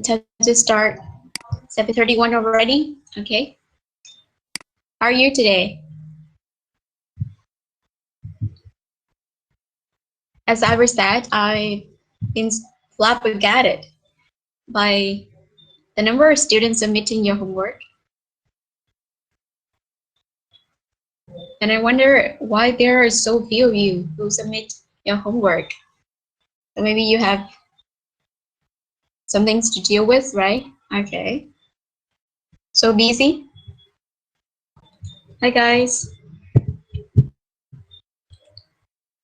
Time to start. 7:31 already. Okay. How are you today? As I said, I've been flabbergasted by the number of students submitting your homework. And I wonder why there are so few of you who submit your homework. So maybe you have some things to deal with, right? Okay. So busy. Hi guys.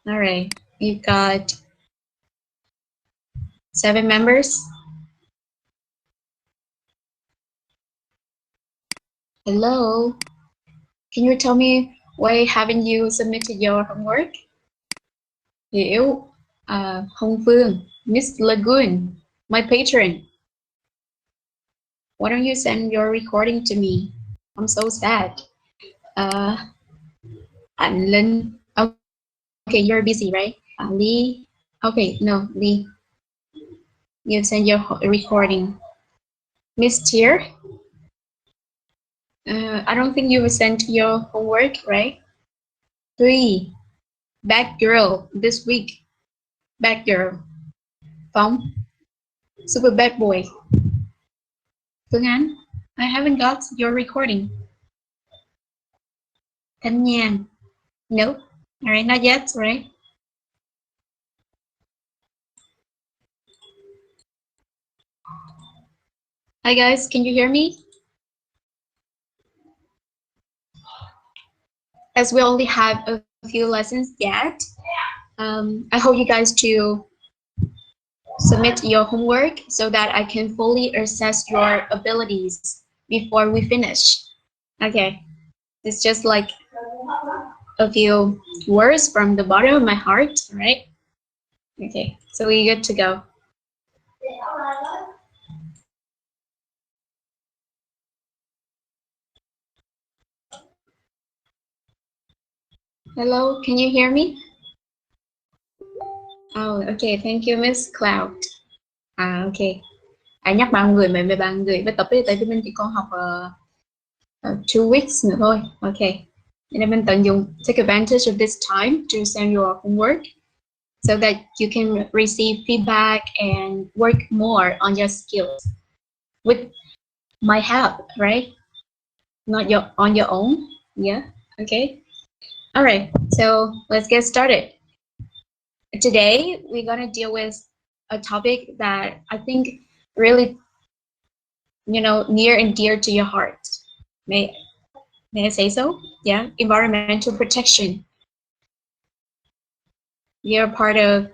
All right. We've got 7 members. Hello. Can you tell me why haven't you submitted your homework? Hiểu, Hồng Phương, Miss Lagoon, my patron. Why don't you send your recording to me? I'm so sad. Anh Linh. Okay, you're busy, right? Lee. Okay, no, Lee. You send your recording. Miss Tier. I don't think you sent your homework, right? 3. Bad girl this week. Bad girl. Phong. Super bad boy. Phương Án. I haven't got your recording. Thanh Nhàn. Nope. All right, not yet, right? Hi guys, can you hear me? As we only have a few lessons yet, I hope you guys to submit your homework so that I can fully assess your abilities before we finish. Okay, it's just like a few words from the bottom of my heart, right? Okay, so we're good to go. Hello, can you hear me? Oh, okay, thank you, Miss Cloud. Okay. Nhắc bao người mà bao người mới tập đi, tại vì mình chỉ còn học 2 weeks nữa thôi. Okay. Nên mình tận dụng, take advantage of this time to send your homework so that you can receive feedback and work more on your skills with my help, right? Not on your own. Yeah. Okay. All right. So let's get started. Today we're gonna deal with a topic that I think really, near and dear to your heart. May I say so? Yeah, environmental protection. You're part of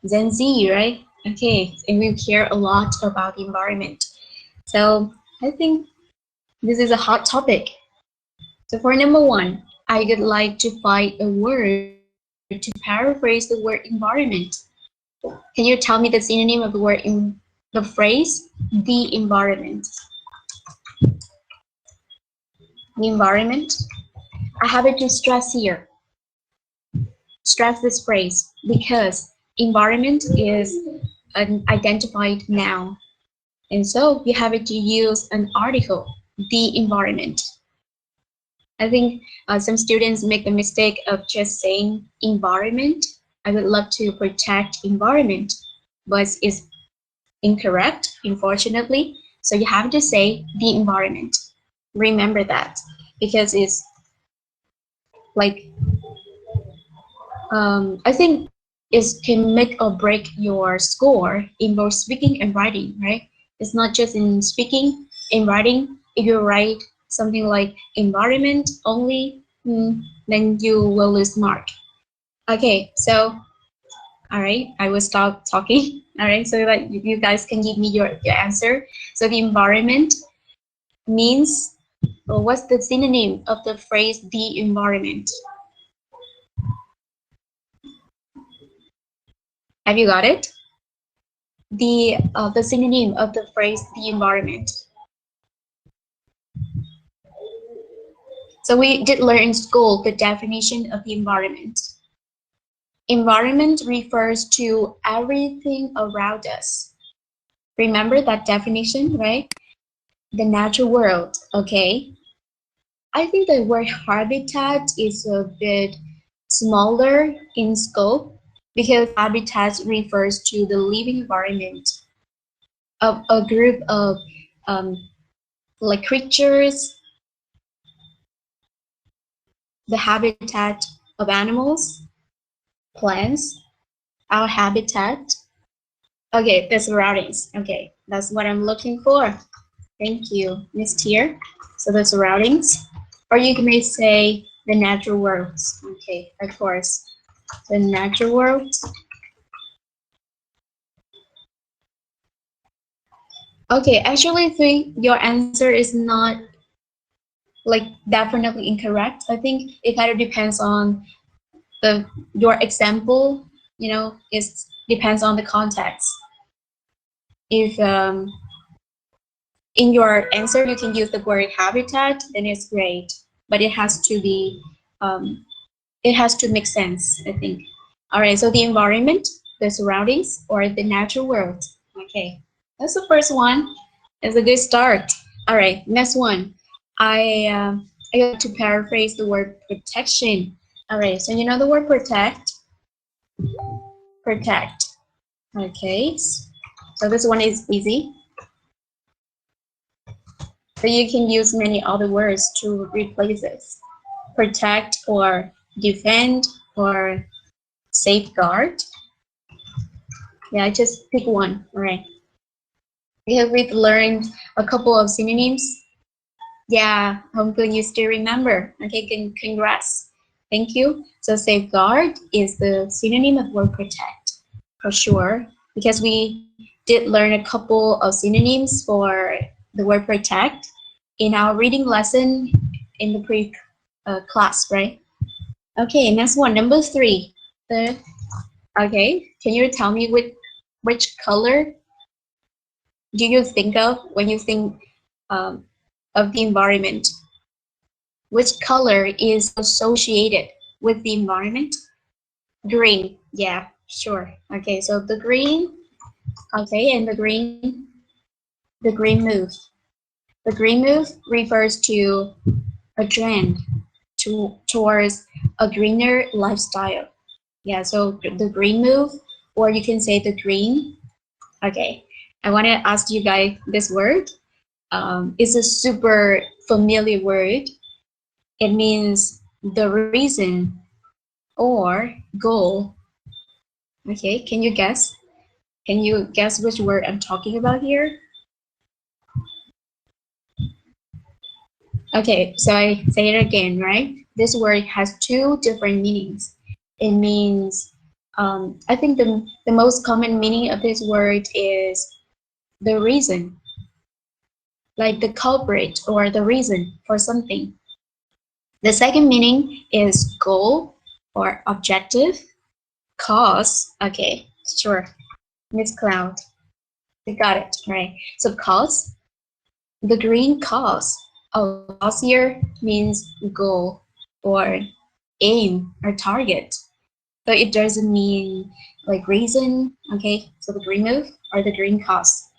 Gen Z, right? Okay, and we care a lot about the environment. So I think this is a hot topic. So for number 1, I would like to find a word to paraphrase the word environment. Can you tell me the synonym of the word in the phrase the environment? The environment. I have it to stress here. Stress this phrase because environment is an identified noun. And so you have it to use an article, the environment. I think some students make the mistake of just saying environment. I would love to protect environment, but it's incorrect, unfortunately. So you have to say the environment. Remember that because it's like I think it can make or break your score in both speaking and writing, right? It's not just in speaking, in writing. If you write something like environment only, then you will lose mark. Okay, so, all right, I will stop talking, all right, so that you guys can give me your answer. So the environment means, well, what's the synonym of the phrase the environment? Have you got it? The synonym of the phrase the environment. So we did learn in school the definition of the environment. Environment refers to everything around us. Remember that definition, right? The natural world, okay? I think the word habitat is a bit smaller in scope because habitat refers to the living environment of a group of um, like creatures, the habitat of animals, plants, our habitat. Okay, the surroundings. Okay, that's what I'm looking for. Thank you, Miss Tier. So the surroundings, or you may say the natural worlds. Okay, of course, the natural worlds. Okay, actually, I think your answer is not like definitely incorrect. I think it kind of depends on the your example. You know, it depends on the context. If in your answer you can use the word habitat, then it's great. But it has to be, it has to make sense, I think. All right, so the environment, the surroundings, or the natural world. Okay, that's the first one. It's a good start. All right, next one. I got to paraphrase the word protection. All right, so you know the word protect? Protect. Okay, so this one is easy. But you can use many other words to replace it. Protect or defend or safeguard. Yeah, just pick one. All right. We've learned a couple of synonyms. Yeah, hopefully you still remember. Okay, congrats. Thank you. So safeguard is the synonym of word protect for sure, because we did learn a couple of synonyms for the word protect in our reading lesson in the pre class, right? Okay, next one, number three. The, okay, can you tell me which color do you think of when you think um, of the environment? Which color is associated with the environment? Green. Yeah, sure. Okay, so the green. Okay, and the green move. The green move refers to a trend towards a greener lifestyle. Yeah, so the green move, or you can say the green. Okay, I want to ask you guys this word. It's a super familiar word. It means the reason or goal. Okay, can you guess? Can you guess which word I'm talking about here? Okay, so I say it again, right? This word has two different meanings. It means, I think the most common meaning of this word is the reason, like the culprit or the reason for something. The second meaning is goal or objective, cause. Okay, sure, Miss Cloud, you got it, right? So cause, the green cause. Oh, cause here means goal or aim or target. So it doesn't mean like reason, okay? So the green move or the green cause.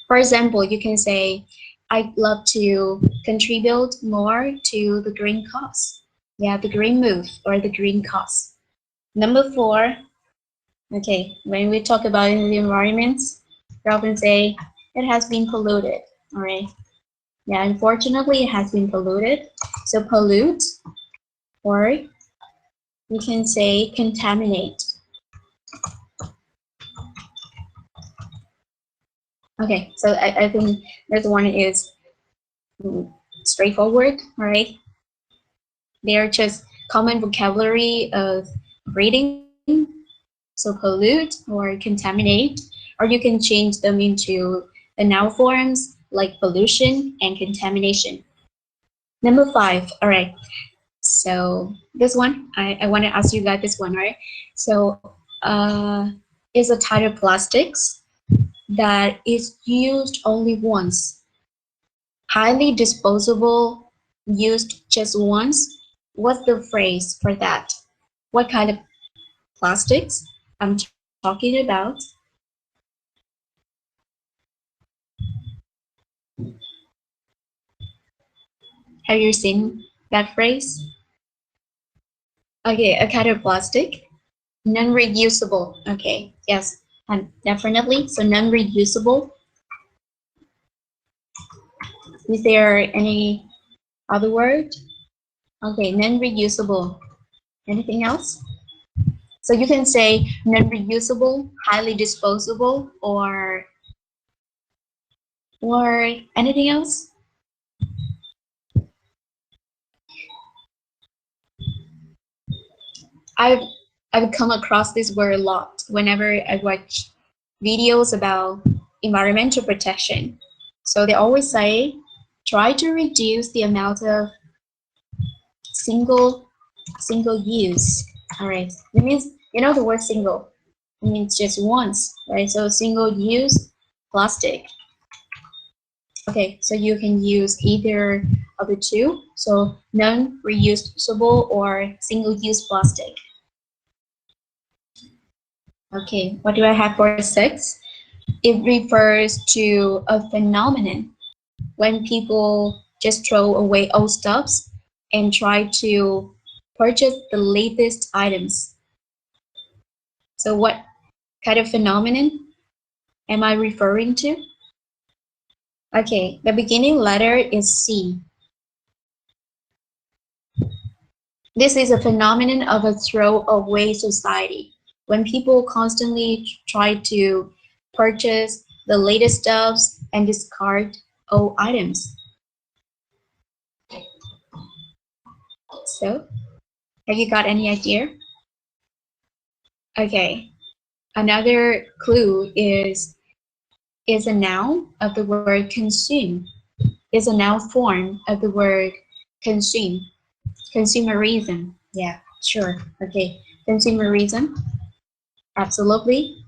For example, you can say, I'd love to contribute more to the green cause. Yeah, the green move or the green cause. Number four, okay, when we talk about the environment, we often say it has been polluted, all right? Yeah, unfortunately, it has been polluted. So pollute, or we can say contaminate. Okay, so I think this one is straightforward, right? They are just common vocabulary of reading. So pollute or contaminate, or you can change them into the noun forms like pollution and contamination. Number five, all right. So this one, I want to ask you guys this one, right? So is a type of plastics that is used only once, highly disposable, used just once. What's the phrase for that? What kind of plastics I'm talking about? Have you seen that phrase? Okay, a kind of plastic, non-reusable. Okay, yes, and definitely. So non-reusable. Is there any other word? Okay, non-reusable. Anything else? So you can say non-reusable, highly disposable, or anything else? I've I've come across this word a lot whenever I watch videos about environmental protection. So they always say, try to reduce the amount of single use. All right, it means, you know, the word single, it means just once, right? So single use plastic. Okay, so you can use either of the two, so non-reusable or single-use plastic. Okay, what do I have for 6? It refers to a phenomenon when people just throw away old stuffs and try to purchase the latest items. So what kind of phenomenon am I referring to? Okay, the beginning letter is C. This is a phenomenon of a throwaway society, when people constantly try to purchase the latest stuffs and discard old items. So, have you got any idea? Okay, another clue is a noun of the word consume. Is a noun form of the word consume. Consumerism. Yeah, sure. Okay, consumerism. Absolutely.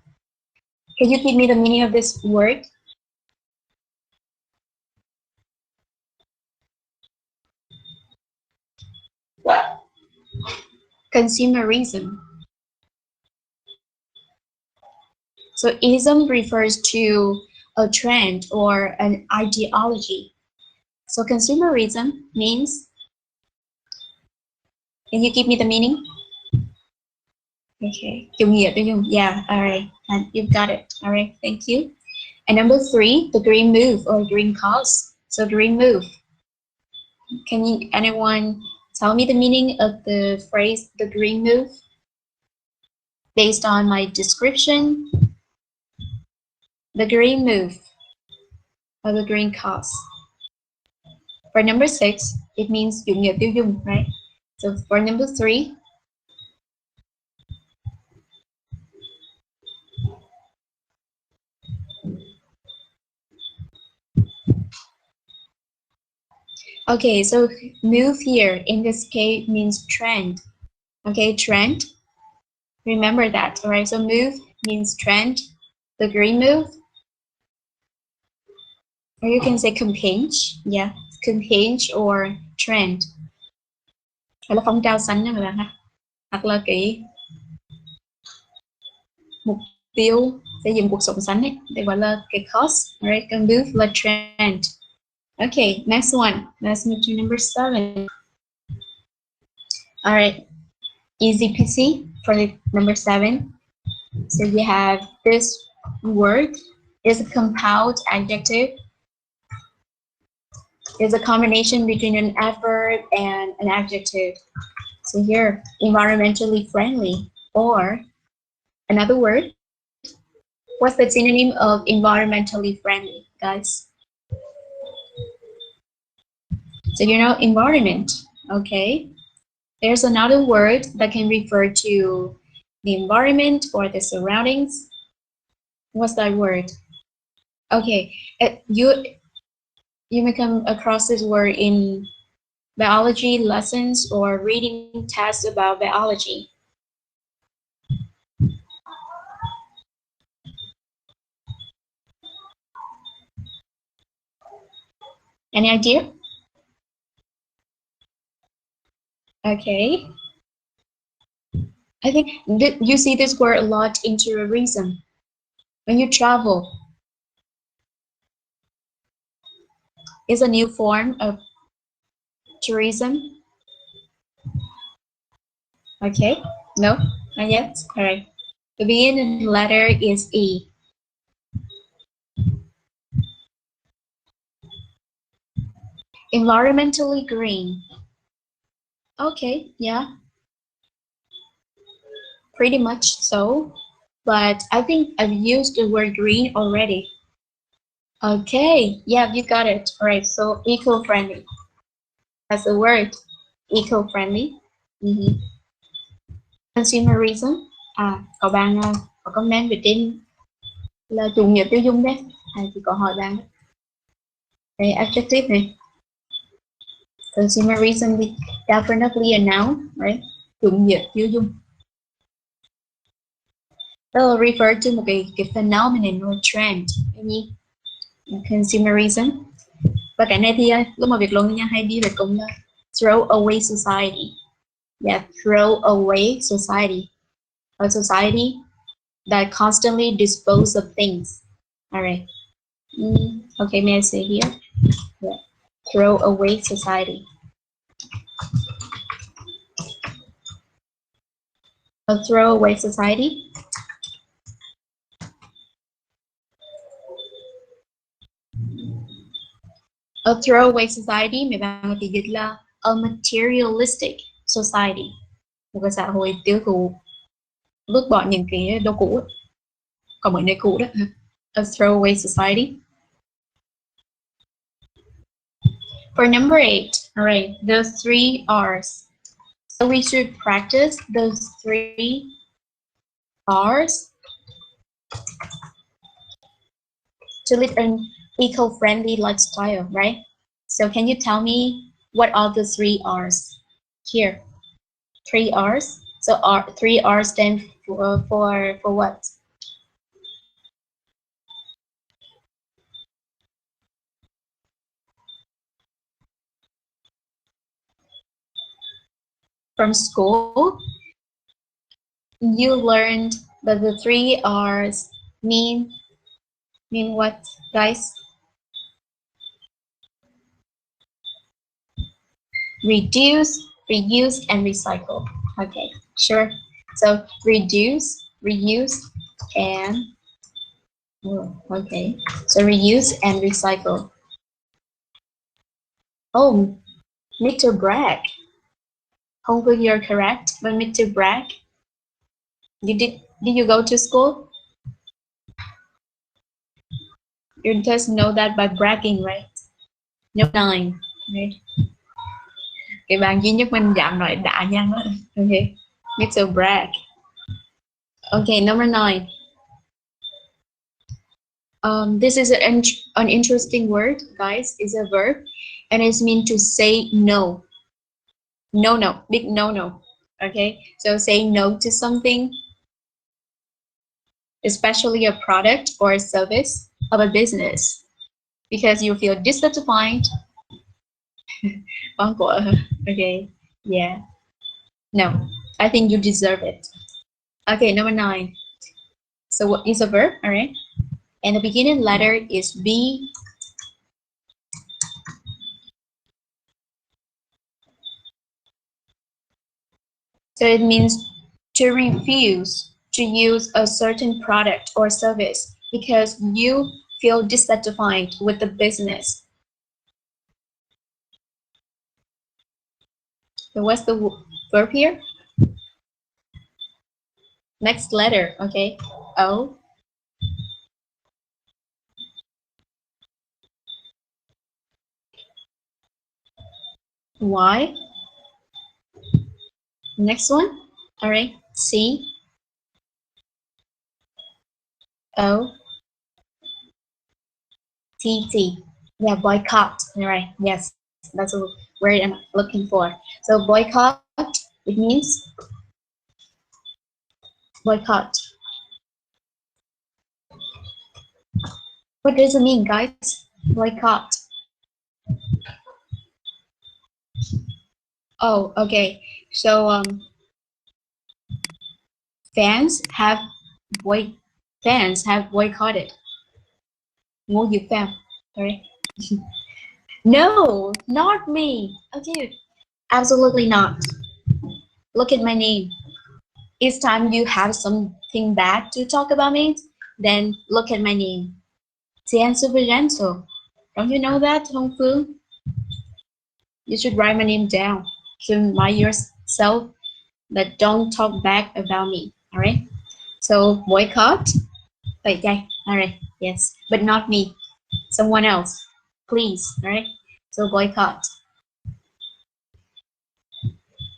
Can you give me the meaning of this word? Consumerism. So ism refers to a trend or an ideology. So consumerism means, can you give me the meaning? Okay, chủ nghĩa tiêu dùng. Yeah, all right, and you've got it. All right, thank you. And number 3, the green move or green cause. So green move. Can anyone tell me the meaning of the phrase the green move based on my description? The green move or the green cause. For number 6, it means chủ nghĩa tiêu dùng, right? So for number 3, okay, so move here in this case means trend. Okay, trend. Remember that, all right? So move means trend. The green move, or you can say campaign. Yeah, campaign or trend. Hay là phong trào xanh nha các bạn ha. Hoặc là cái mục tiêu xây dựng cuộc sống xanh ấy, để gọi là cái cause, right? Cái move là trend. Okay, next one. Let's move to number 7. All right, easy peasy for the number 7. So you have this word is a compound adjective. It's a combination between an adverb and an adjective. So here, environmentally friendly, or another word. What's the synonym of environmentally friendly, guys? So you know environment, okay? There's another word that can refer to the environment or the surroundings. What's that word? Okay, you may come across this word in biology lessons or reading tests about biology. Any idea? Okay. I think you see this word a lot in tourism. When you travel, is a new form of tourism. Okay, no, not yet. All right. The beginning letter is E. Environmentally green. Okay, yeah, pretty much so. But I think I've used the word green already. Okay, yeah, you got it. All right, so eco-friendly. That's the word, eco-friendly. Consumerism. Có bạn có comment về trên là chủ nghĩa tiêu dùng đấy. Thì có hỏi bạn. Cái adjective này. Consumerism is definitely a noun, right? Chủ nghĩa tiêu dùng. Nó refer to một cái phenomenon or trend. Consumerism. Và cái này thì lúc mà việc luận nha hay đi về cùng throw away society. Yeah, throw away society. A society that constantly dispose of things. All right. Okay, may I say here? Yeah. Throw away society. A throw away society. A throwaway society, mấy bạn có thể dịch là a materialistic society. Một cái xã hội tiêu thụ, vứt bỏ những cái đồ cũ, còn mấy nơi cũ đó. A throwaway society. For number 8, all right, those 3 R's. So we should practice those 3 R's to live an eco-friendly lifestyle, right? So can you tell me what are the 3 R's here? 3 R's. So 3 R's stand for what? From school, you learned that the 3 R's mean what, guys? Reduce, reuse, and recycle. Okay, sure. So reduce, reuse, and okay. So reuse and recycle. Oh, Mr. Bragg. Hopefully you're correct, but Mr. Bragg, did you go to school? You just know that by bragging, right? No 9, right? Cái bạn duy nhất mình dám nói đã nha. Okay, Mr. Bragg. Okay, number 9. This is an interesting word, guys. It's a verb, and it's mean to say no. No, big no. Okay, so say no to something, especially a product or a service of a business, because you feel dissatisfied. Okay, yeah. No, I think you deserve it. Okay, number 9. So what is a verb? All right, and the beginning letter is B. So it means to refuse to use a certain product or service because you feel dissatisfied with the business. So what's the verb here? Next letter, okay? O. Y. Next one, all right, C. O. T. Yeah, boycott, all right, yes, that's a word I'm looking for. So boycott, it means boycott. What does it mean, guys? Boycott. Oh, okay. So fans have boycotted. Ngô Dược Phàm, sorry. No, not me. Okay, absolutely not. Look at my name. Each time you have something bad to talk about me, then look at my name. I'm super gentle. Don't you know that, Hong Phương? You should write my name down to remind yourself that don't talk back about me. All right. So boycott. Wait, okay. All right. Yes, but not me. Someone else, please. All right. So boycott.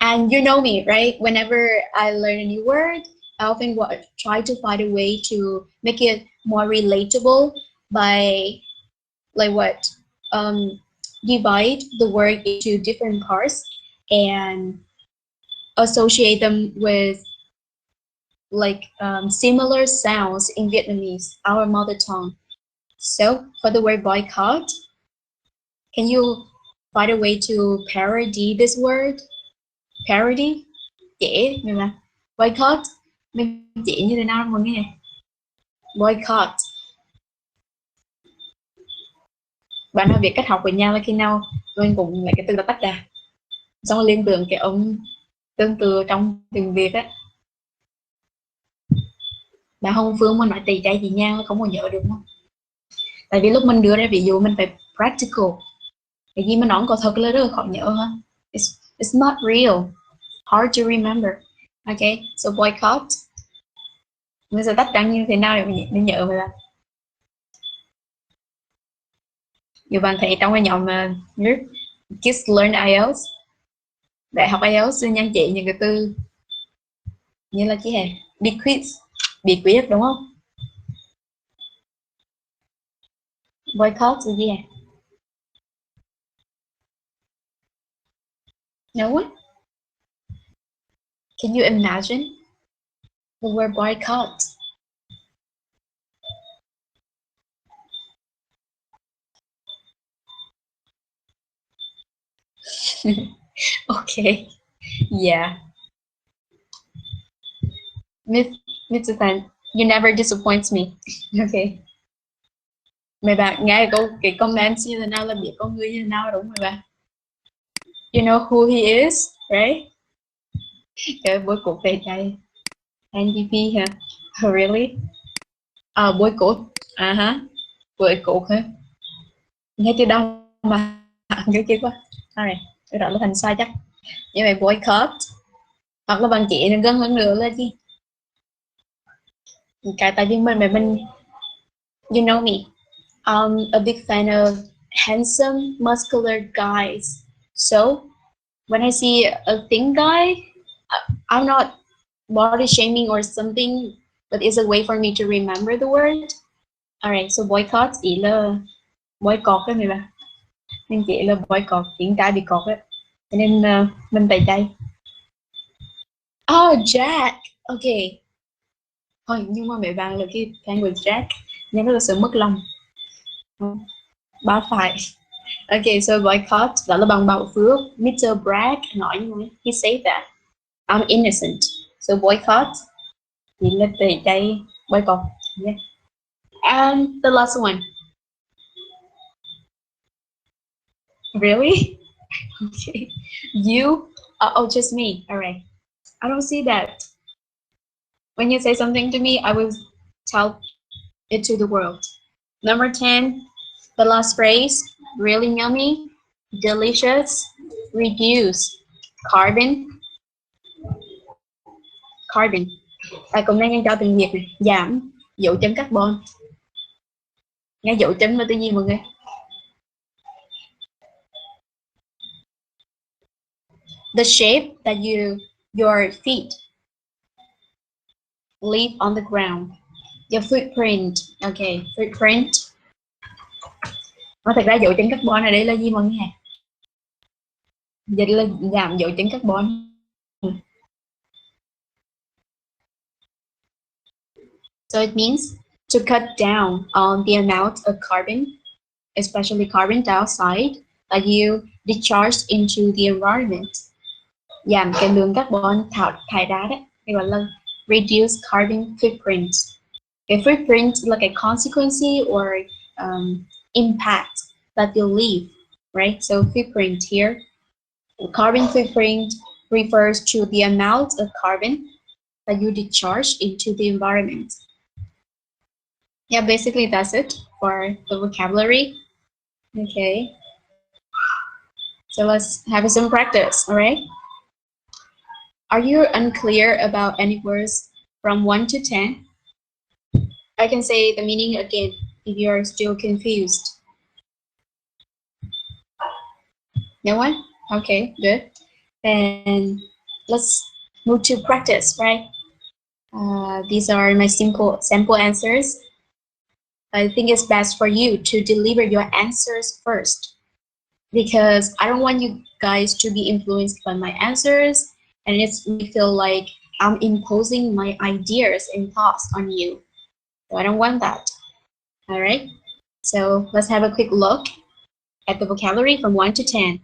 And you know me, right? Whenever I learn a new word, I often try to find a way to make it more relatable by like what divide the word into different parts and associate them with like similar sounds in Vietnamese, our mother tongue. So for the word boycott, can you find a way to parody this word? Parody? Dễ, nhưng mà boycott. Mình chỉ như thế nào mọi người? Boycott. Bạn nào biết cách học với nhau là khi nào mình cũng lấy cái từ đó tách ra. Xong rồi liên tưởng cái ông tương tự trong tiếng Việt á. Bà Hồng Phương mà nói tẩy chay chị Nhan không có nhớ được không? Tại vì lúc mình đưa ra ví dụ mình phải practical. Cái gì mà nó có thật là rất là khó nhớ ha. It's not real. Hard to remember. Okay, so boycott. Mình sẽ tách ra như thế nào để mình nhớ vậy là. Dù bạn thấy trong cái nhóm group Kids Learn IELTS, Đại học IELTS nhanh chị những cái từ như là chị hè, bí quyết đúng không? Boycott là gì hè? No one? Can you imagine the word boycott? Okay, yeah. Mr. Tan, you never disappoint me. Okay. Mấy bạn nghe cái comment như thế nào là biết con người như thế nào đúng rồi bạn. You know who he is, right? Cái bối cục về đây. NDP hả? Oh, really? Bối cục. Hả? Bối cục hả? Nghe từ đâu mà cái kia quá. Alright, cái đó là thành sai chắc. Như vậy boycott. Hoặc là bằng chị gần hơn nữa là gì? Cái tại vì mình you know me, I'm a big fan of handsome muscular guys, so when I see a thin guy, I'm not body shaming or something, but it's a way for me to remember the word. Alright, so boycott ý là boycott đó người bạn, nên chỉ là boycott tiếng cái bị cọt á, cho nên mình tẩy chay. Oh, Jack, okay. Thôi nhưng mà mấy bạn là cái fan của Jack nên rất là sợ mất lòng. Ba phải. Okay, so boycott đó là bằng bảo phước. Mr. Bragg nói như thế. He said that I'm innocent. So boycott thì là tẩy chay boycott. Yeah. And the last one. Really? Okay. You? Oh, just me. All right. I don't see that. When you say something to me, I will tell it to the world. Number 10, the last phrase, really yummy, delicious, reduce, carbon, carbon. Cũng đang cho tiếng Việt này, giảm dấu chấm carbon. Nghe dấu chấm là cái gì mọi người? The shape that your feet leave on the ground. Your footprint. Okay, footprint. Thật ra dấu chấm carbon ở đây là gì mọi người? Dịch là giảm dấu chấm carbon. So it means to cut down on the amount of carbon, especially carbon dioxide, that you discharge into the environment. Giảm cái lượng carbon thải ra đấy, gọi là reduce carbon footprint. A footprint is like a consequence or impact that you leave right? So footprint here. Carbon footprint refers to the amount of carbon that you discharge into the environment. Yeah, basically that's it for the vocabulary. Okay. So let's have some practice, all right? Are you unclear about any words from 1 to 10? I can say the meaning again if you are still confused. No one? Okay, good. Then let's move to practice, right? These are my simple sample answers. I think it's best for you to deliver your answers first because I don't want you guys to be influenced by my answers and it's me feel like I'm imposing my ideas and thoughts on you. So I don't want that. All right. So let's have a quick look at the vocabulary from 1 to 10.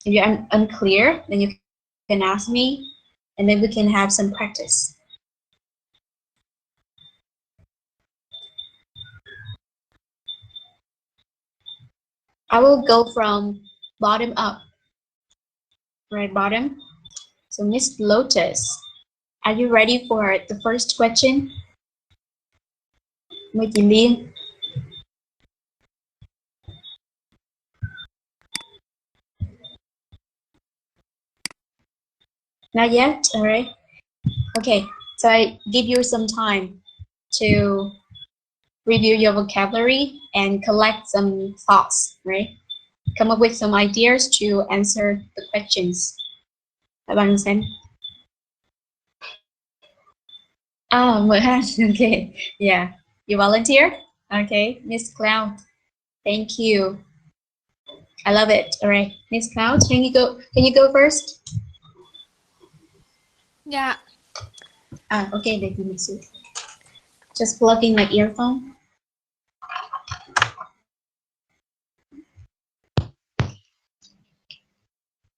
If you're unclear, then you can ask me and then we can have some practice. I will go from bottom up, right bottom. So Miss Lotus, are you ready for the first question? Mời chị Liên. Not yet, all right. Okay, so I give you some time to review your vocabulary and collect some thoughts, right? Come up with some ideas to answer the questions. Các bạn xem. Ah, Mohan, okay, yeah. You volunteer? Okay, Miss Cloud, thank you. I love it. All right, Miss Cloud, can you go? Can you go first? Yeah. Okay, then give me two. Just plug in my earphone.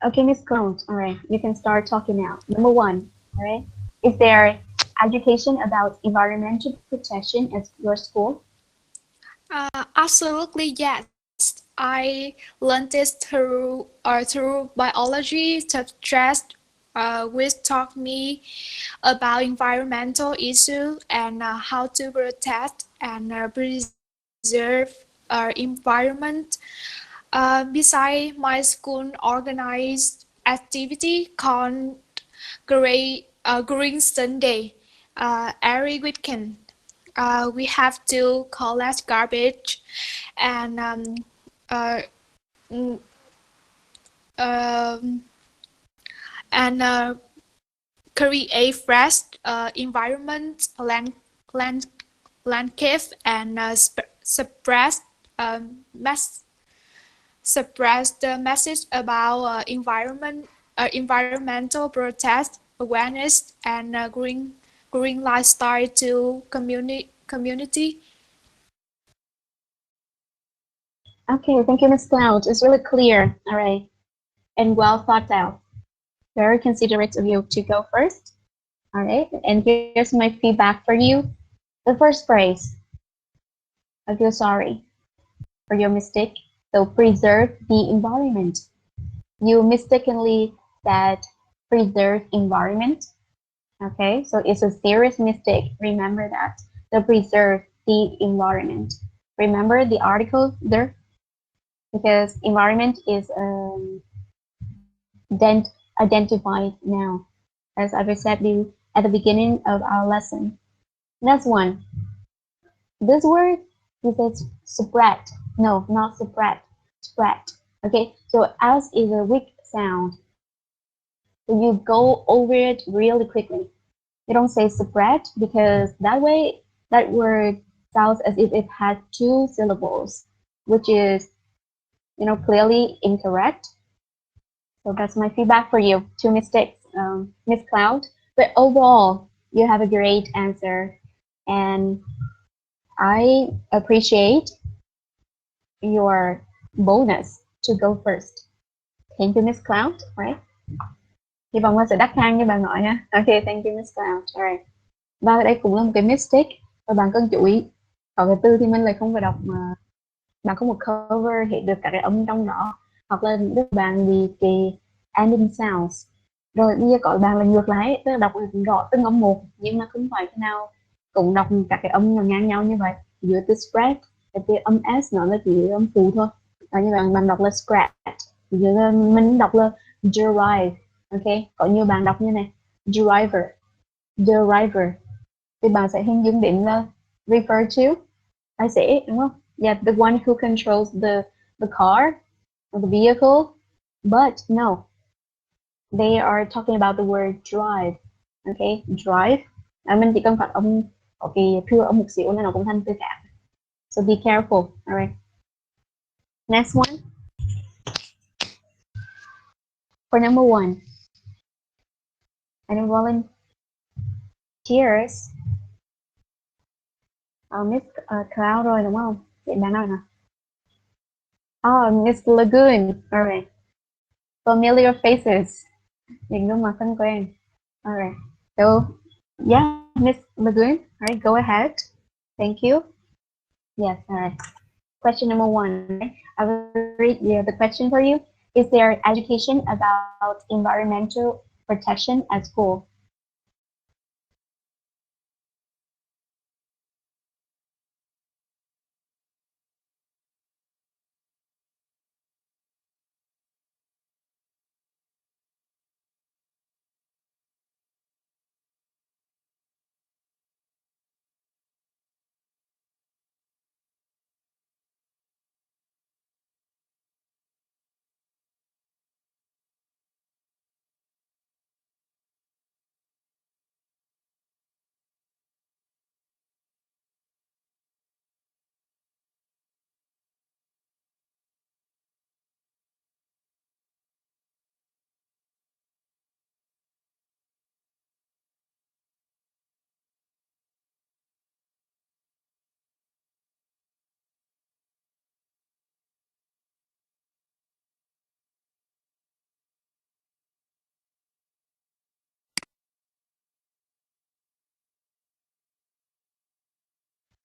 Okay, Miss Cloud. All right, you can start talking now. Number one. All right, is there education about environmental protection at your school? Absolutely, yes. I learned this through biology subject, which taught me about environmental issues and how to protect and preserve our environment. Besides, my school organized activity called Green Sunday every weekend. We have to collect garbage and uh, mm, um, and create fresh environment landscape and suppress the message about environmental protest awareness and green lifestyle to community. Okay, thank you, Miss Cloud. It's really clear. All right, and well thought out. Very considerate of you to go first. All right, and here's my feedback for you. The first phrase, I feel sorry for your mistake. So preserve the environment. You mistakenly said preserve environment. Okay, so it's a serious mistake. Remember that. So preserve the environment. Remember the article there? Because environment is identified now, as I said at the beginning of our lesson. Next one. This word is spread. No, not spread. Spread. Okay, so as is a weak sound. So you go over it really quickly. You don't say spread because that way that word sounds as if it had two syllables, which is clearly incorrect. So that's my feedback for you. Two mistakes, Miss Cloud. But overall, you have a great answer, and I appreciate your bonus to go first. Thank you, Miss Cloud. Right? Hy vọng Anh sẽ đắt ngang như bà nội nha. Okay, thank you, Miss Cloud. Alright. Và ở đây cũng là một cái mistake và bạn cần chú ý. Còn cái từ thì mình lại không phải đọc mà bạn có một cover hiện được cả cái âm trong đó, hoặc là các bạn bị cái ending sounds. Rồi bây giờ có bạn là ngược lại, tức là đọc rõ từng âm một nhưng mà không phải thế nào cũng đọc các cái âm nó ngang nhau như vậy. Giữa từ spread cái âm s nó là chỉ âm phụ thôi. Như bạn đọc là scratch, giờ mình đọc là derive. Ok, có nhiều bạn đọc như này deriver, deriver, thì bạn sẽ hình dung đến là refer to tài xế, đúng không? Yeah, the one who controls the car or the vehicle, but no, they are talking about the word drive. Okay, drive. Mình chỉ cần phát âm có cái thừa âm một xíu là nó cũng thành từ khác. So be careful. Alright. Next one. For number one. Any volunteers? Miss Cloud rồi đúng không? Vậy bạn nói hả? Oh, Miss Lagoon. Alright. Familiar faces. Những gương mặt thân quen. Alright. So, yeah, Miss Lagoon. Alright, go ahead. Thank you. Yes, alright. Question number one. I will read the question for you. Is there education about environmental protection at school?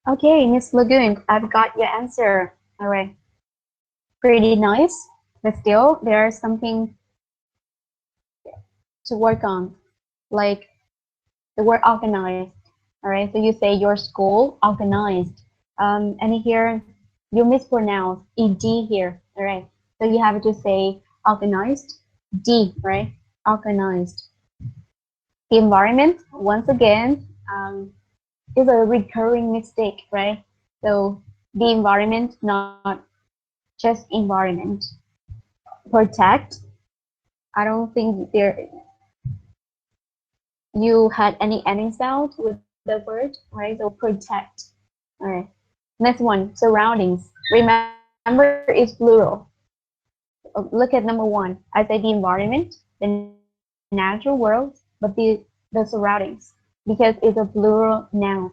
Okay, Miss Lagoon, I've got your answer. All right. Pretty nice, but still there's something to work on, like the word organized. All right, so you say your school organized, and here you mispronounce ed here. All right, so you have to say organized, d, right? Organized. The environment, once again, is a recurring mistake, right? So the environment, not just environment. Protect. I don't think you had any ending sound with the word, right? So protect. All right. Next one, surroundings. Remember, it's plural. Look at number one. I say the environment, the natural world, but the surroundings, because it's a plural noun.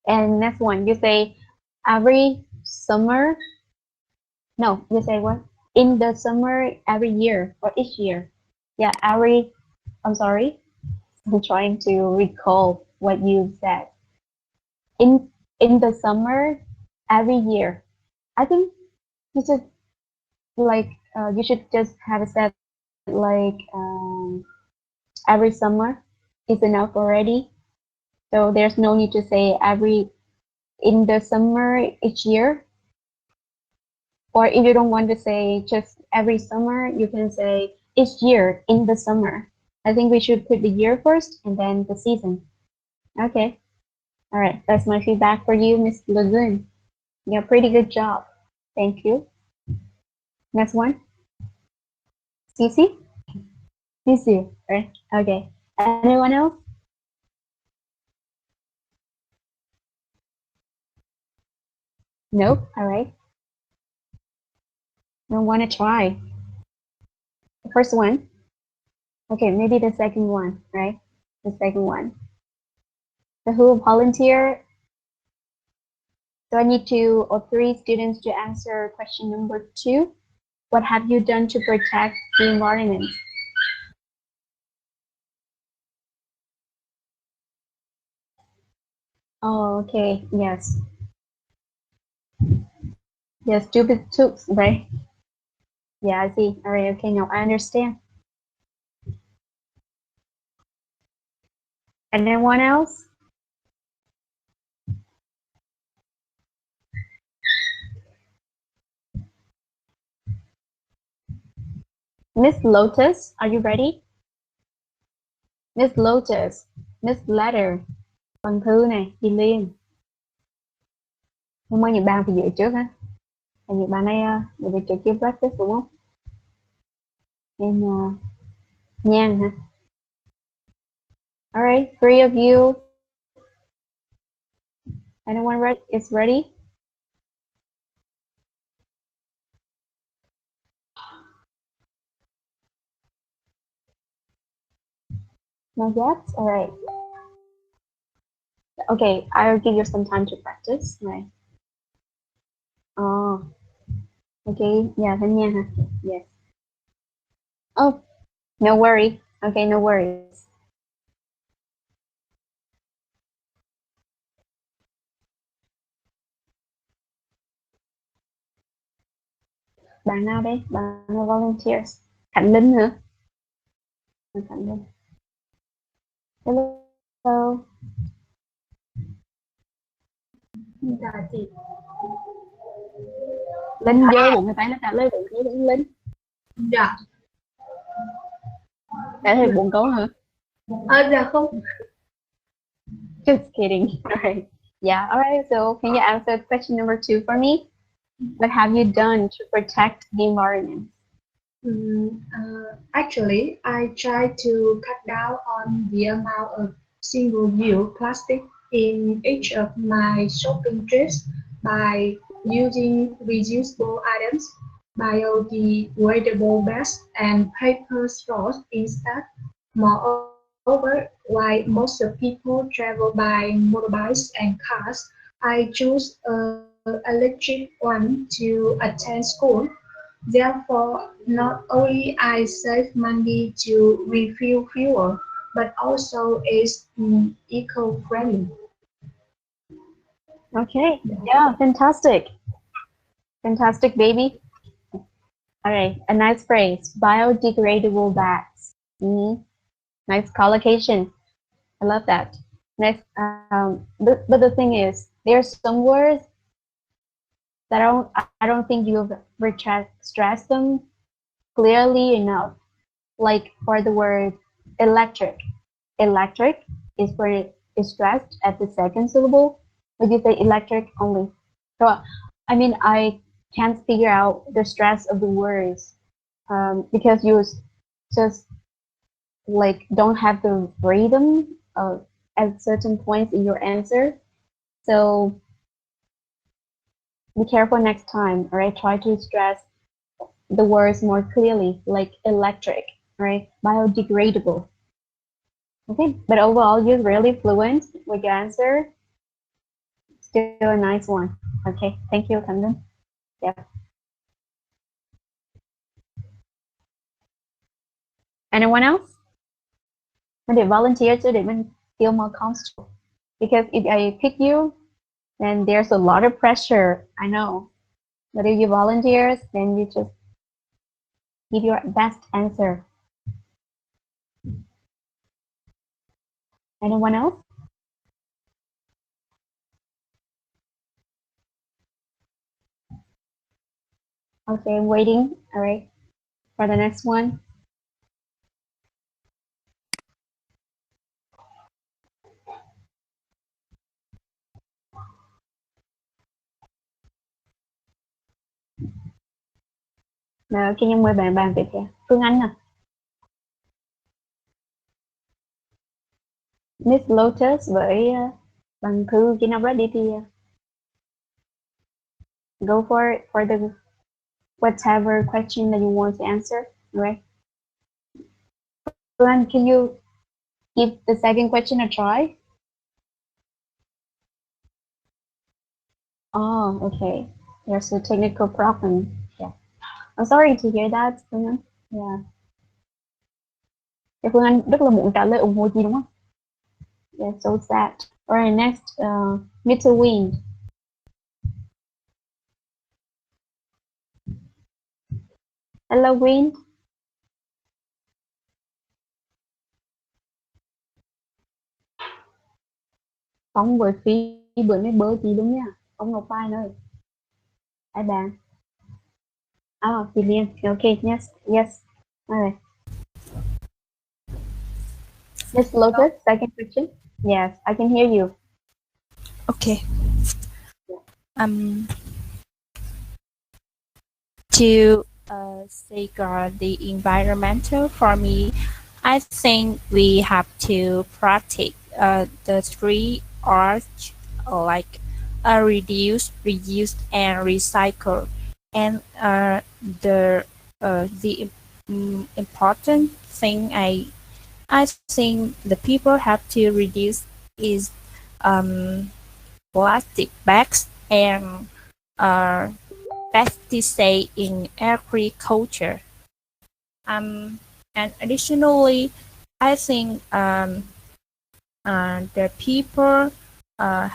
And next one, you say every summer. No, you say what? In the summer every year or each year. Yeah, every. I'm sorry. I'm trying to recall what you said. In the summer every year. I think you should like you should just have said like every summer is enough already. So there's no need to say every in the summer each year. Or if you don't want to say just every summer, you can say each year in the summer. I think we should put the year first and then the season. Okay. All right. That's my feedback for you, Miss Lagoon. Yeah, pretty good job. Thank you. Next one. Cece? Cece, right? Okay. Anyone else? Nope. All right. Don't want to try. The first one. Okay, maybe the second one, right? The second one. So who volunteer? So I need two or three students to answer question number 2. What have you done to protect the environment? Oh, okay. Yes. Yeah, stupid tools, right? Yeah, I see. All right, okay, now I understand. Anyone else? Miss Lotus, are you ready? Miss Lotus, Miss Letter, Văn Thư này, Di Liên. Hôm nay những bạn phải dự trước ha. Những bạn này để về trực tiếp practice đúng không? Nên Nhan hả? Alright, three of you. Anyone is ready? Not yet? Alright. Okay, I'll give you some time to practice. Right. Oh, okay. Yeah, Thanh Nhan hả? Yes. Oh, no worry. Okay, no worries. Bạn nào đây? Bạn nào volunteers? Khánh Linh hả? Khánh Linh. Hello. Chào chị. Linh vô bụng người ta nó trả lời bụng với Linh. Dạ. Trả lời bụng câu hả? Dạ không. Just kidding. Alright. Yeah, alright. So can you answer question number 2 for me? What have you done to protect the environment? Actually, I try to cut down on the amount of single-use plastic in each of my shopping trips by using reusable items, biodegradable bags, and paper straws instead. Moreover, while most of people travel by motorbikes and cars, I choose an electric one to attend school. Therefore, not only I save money to refuel fuel, but also is eco-friendly. Okay. Yeah, fantastic. Fantastic, baby. All right, a nice phrase. Biodegradable bags. Nice collocation. I love that. Next, but the thing is, there are some words that I don't think you've stressed them clearly enough. Like for the word electric. Electric is stressed at the second syllable, but you say electric only. So I mean, I can't figure out the stress of the words because you just like don't have the rhythm at certain points in your answer. So be careful next time, all right? Try to stress the words more clearly, like electric, right? Biodegradable. Okay, but overall, you're really fluent with your answer. Still a nice one. Okay, thank you, Camden. Yeah. Anyone else? Want to volunteer so that we feel more comfortable? Because if I pick you, then there's a lot of pressure. I know. But if you volunteers, then you just give your best answer. Anyone else? Okay, waiting. All right, for the next one. Nào, Kim Nhung mời bạn bàn tiếp theo. Phương Anh nè. Miss Lotus với Bằng Thư khi nào ready thì go for it for the whatever question that you want to answer. All right. Phương Anh, can you give the second question a try? Oh, okay. There's a technical problem. Yeah. I'm sorry to hear that, Phương Anh. Yeah. Thì Phương Anh rất là muốn trả lời ủng hộ chị đúng không? Yeah, so sad. All right, next, Mr. Wind. Hello Wind. Phóng với Phi bữa nay bơ gì đúng nha. Ông Ngọc Mai ơi. Ai bạn? Oh, Phi Liên. Okay, yes, yes. Alright. Miss Lotus, second question. Yes, I can hear you. Okay. To safeguard the environmental, for me, I think we have to practice the three R's, like reduce, reuse, and recycle. And the important thing I think the people have to reduce is um, plastic bags and uh, pesticide in agriculture. And additionally, I think the people uh,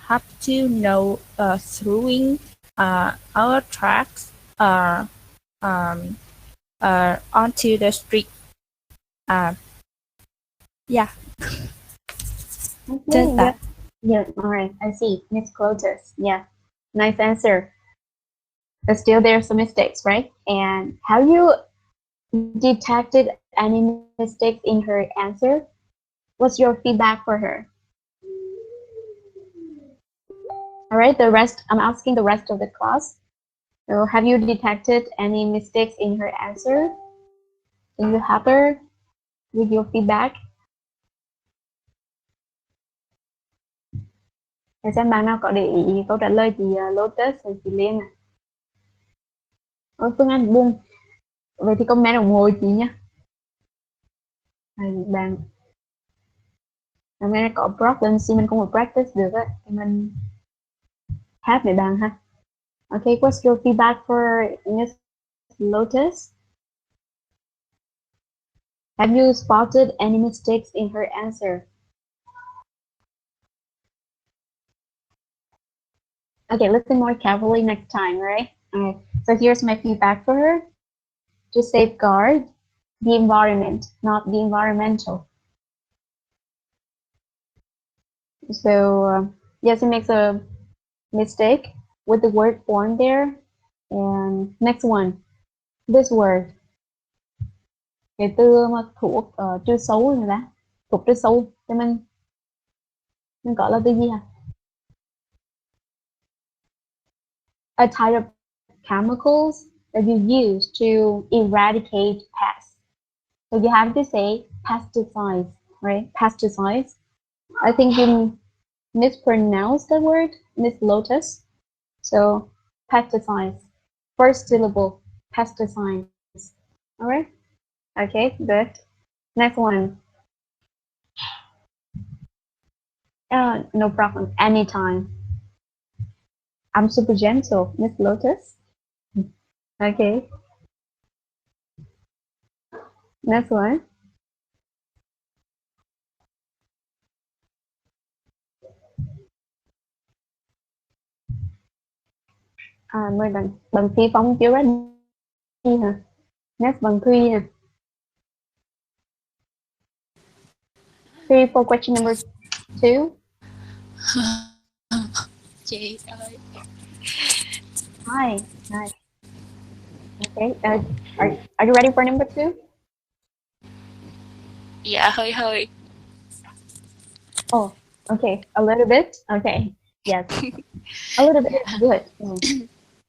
have to know throwing our tracks um, onto the street. Uh, yeah, Okay, just that. yeah, alright, I see. Miss Lotus. Yeah. Nice answer. But still there's some mistakes, right? And have you detected any mistakes in her answer? What's your feedback for her? All right, the rest, I'm asking the rest of the class. So have you detected any mistakes in her answer? Can you help her with your feedback? Để xem bạn nào có để ý câu trả lời thì Lotus và chị Liên à. Ôi, Phương Anh buông. Vậy thì comment ủng hộ chị nhé. Bạn hôm nay có problem thì mình không có practice được á, thì mình hát để bạn ha. Okay, what's your feedback for Miss Lotus? Have you spotted any mistakes in her answer? Okay, listen more carefully next time, right? Alright, so here's my feedback for her. To safeguard the environment, not the environmental. So, yes, he makes a mistake with the word born there. And next one, this word. Cái từ mà thuộc trừ xấu rồi đó. Thuộc trừ xấu cho mình gọi là từ gì hả? A type of chemicals that you use to eradicate pests. So you have to say pesticides, right? Pesticides. I think you mispronounced the word, Miss Lotus. So pesticides. First syllable, pesticides. All right. Okay, good. Next one. No problem. Anytime. I'm super gentle, Miss Lotus. Okay. Next one. Mời bằng Phi Phong chiếu ready hả? Next bằng Thuy nè. Thuy for question number 2. Chị ơi. Hi. Okay. Are you ready for number 2? Dạ hơi. Oh, okay. A little bit. Okay. Yes. A little bit is good.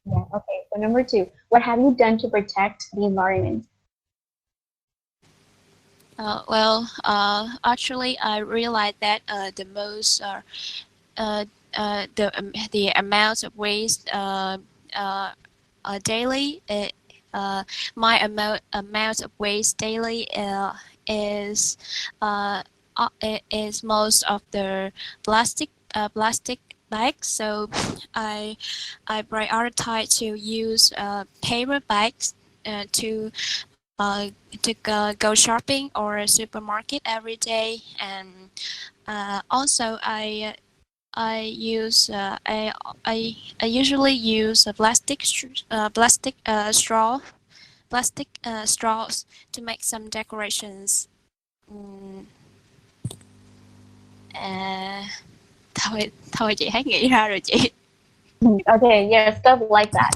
Yeah. Okay. So number 2, what have you done to protect the environment? Actually, I realized that the amount of waste daily, my amount of waste daily is most of the plastic bags. So I prioritize to use paper bags to go shopping or supermarket every day, and also I use I usually use a plastic straw plastic straws to make some decorations. Thôi chị thấy nghĩ ra rồi chị. Okay, yeah, stuff like that.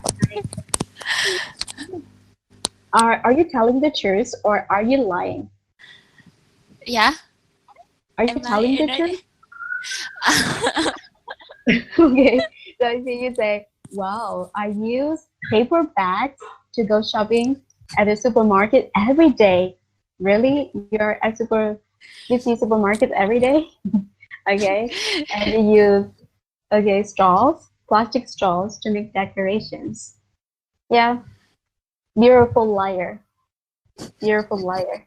Are you telling the truth or are you lying? Dạ. Are you Em telling the nói truth? Okay, so you say, wow, I use paper bags to go shopping at a supermarket every day. Really? You're at you see supermarket every day? Okay, and you use straws, plastic straws to make decorations. Yeah, beautiful liar. Beautiful liar.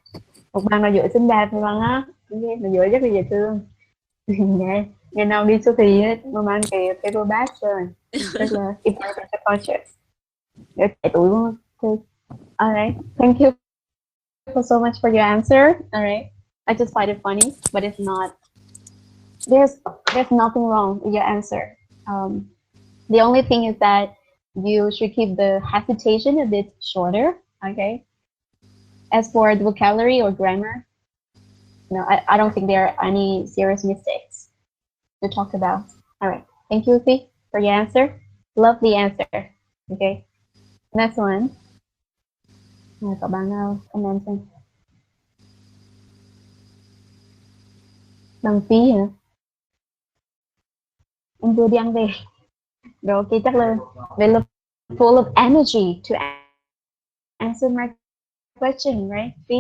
Một bạn mà dựa xinh đẹp thì bạn á, nghe mà dựa rất là dễ thương. Ngày nào đi siêu thị á, mà mang cái paper bag rồi, rất là important conscious. Rất trẻ tuổi luôn. Okay. Alright, thank you so much for your answer. Alright, I just find it funny, but it's not. There's nothing wrong with your answer. The only thing is that you should keep the hesitation a bit shorter. Okay. As for the vocabulary or grammar, no, I don't think there are any serious mistakes to talk about. All right. Thank you, Ufi, for your answer. Love the answer. Okay. Next one. Có bạn nào comment xem. Bằng phí hả? Em vừa đi ăn về. Rồi ok, chắc là full of energy to answer my question, right, Phi?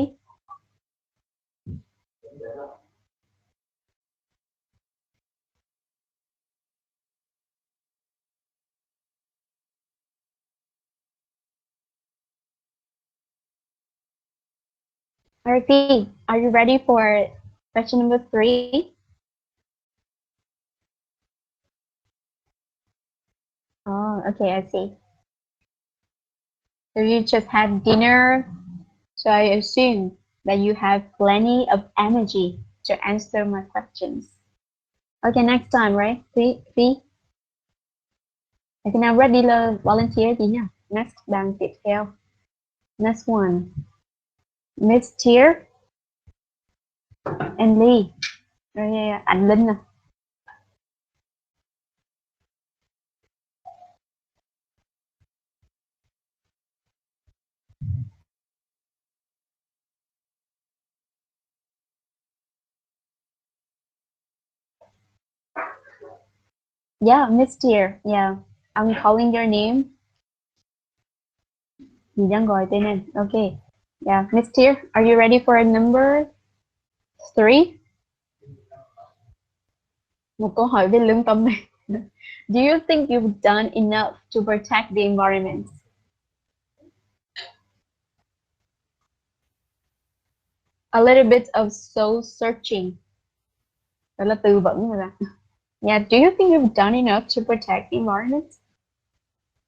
All right, Phi, are you ready for question number 3? Oh, okay, I see. So you just had dinner, so I assume that you have plenty of energy to answer my questions. Okay, next time, right? Phi? Okay, now regular volunteer gì nha. Next bạn tiếp theo. Next one. Miss Tier and Lee. Rồi anh Linh nè. Yeah, Miss Tier. Yeah, I'm calling your name. Chị đang gọi tên em. Okay. Yeah, Miss Tier, are you ready for number 3? Một câu hỏi về lương tâm này. Do you think you've done enough to protect the environment? A little bit of soul searching. Đó là tư vấn rồi đó. Yeah, do you think you've done enough to protect the environment?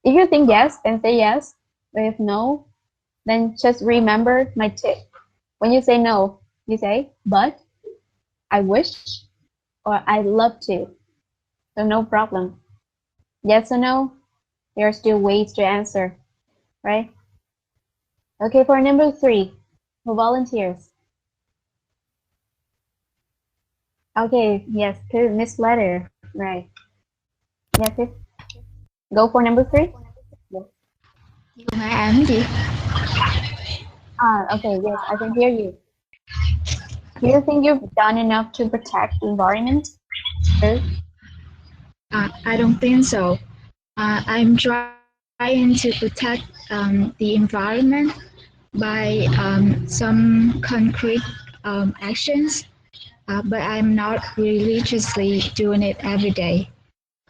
If you think yes, then say yes. But if no, then just remember my tip. When you say no, you say, but, I wish, or I love to. So no problem. Yes or no, there are still ways to answer, right? Okay, for number 3, who volunteers? Okay, yes, good, Miss Letter, right. Yes, it. Go for number 3. Gì? Okay, yes, I can hear you. Do you think you've done enough to protect the environment? I don't think so. I'm trying to protect the environment by some concrete actions, but I'm not religiously doing it every day.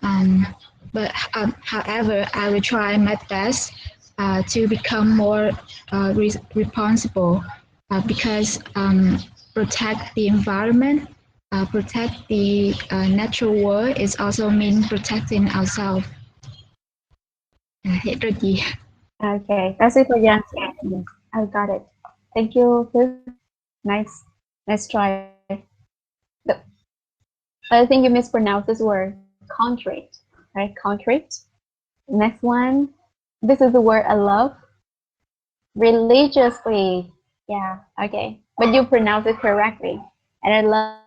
However, I will try my best to become more responsible because protect the environment, protect the natural world is also mean protecting ourselves. Hết rồi chị. Okay, that's it for your answer. Yes, I got it. Thank you. Nice try. I think you mispronounced this word, concrete, right? Concrete. Next one. This is the word I love. Religiously. Yeah, okay. But you pronounce it correctly. And I love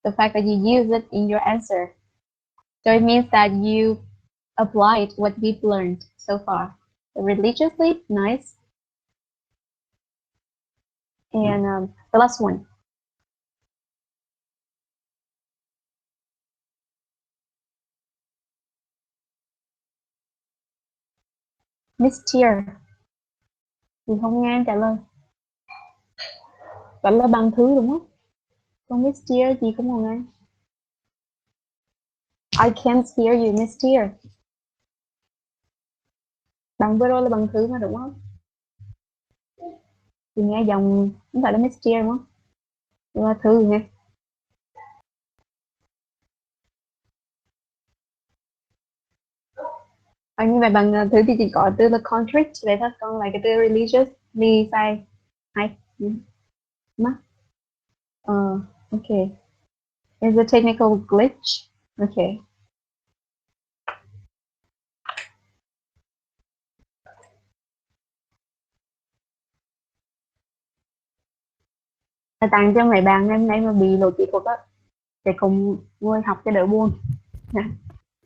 the fact that you use it in your answer. So it means that you applied what we've learned so far. So religiously, nice. And the last one. Miss Tier. Chị không nghe em trả lời. Vẫn là bằng thứ đúng không? Con Miss Tier chị không nghe. I can't hear you, Miss Tier. Bằng vừa rồi là bằng thứ mà đúng không? Chị nghe giọng không phải là Miss Tier đúng không? Nhưng là thứ nghe. Như vậy bằng thứ thì chỉ có từ là constrict đấy thôi, còn lại cái từ religious vì sai hay mất. Okay. It's a technical glitch. Okay. Tặng cho mấy bạn hôm nay mà bị lộ kỹ thuật á, thì cùng ngồi học cho đỡ buồn.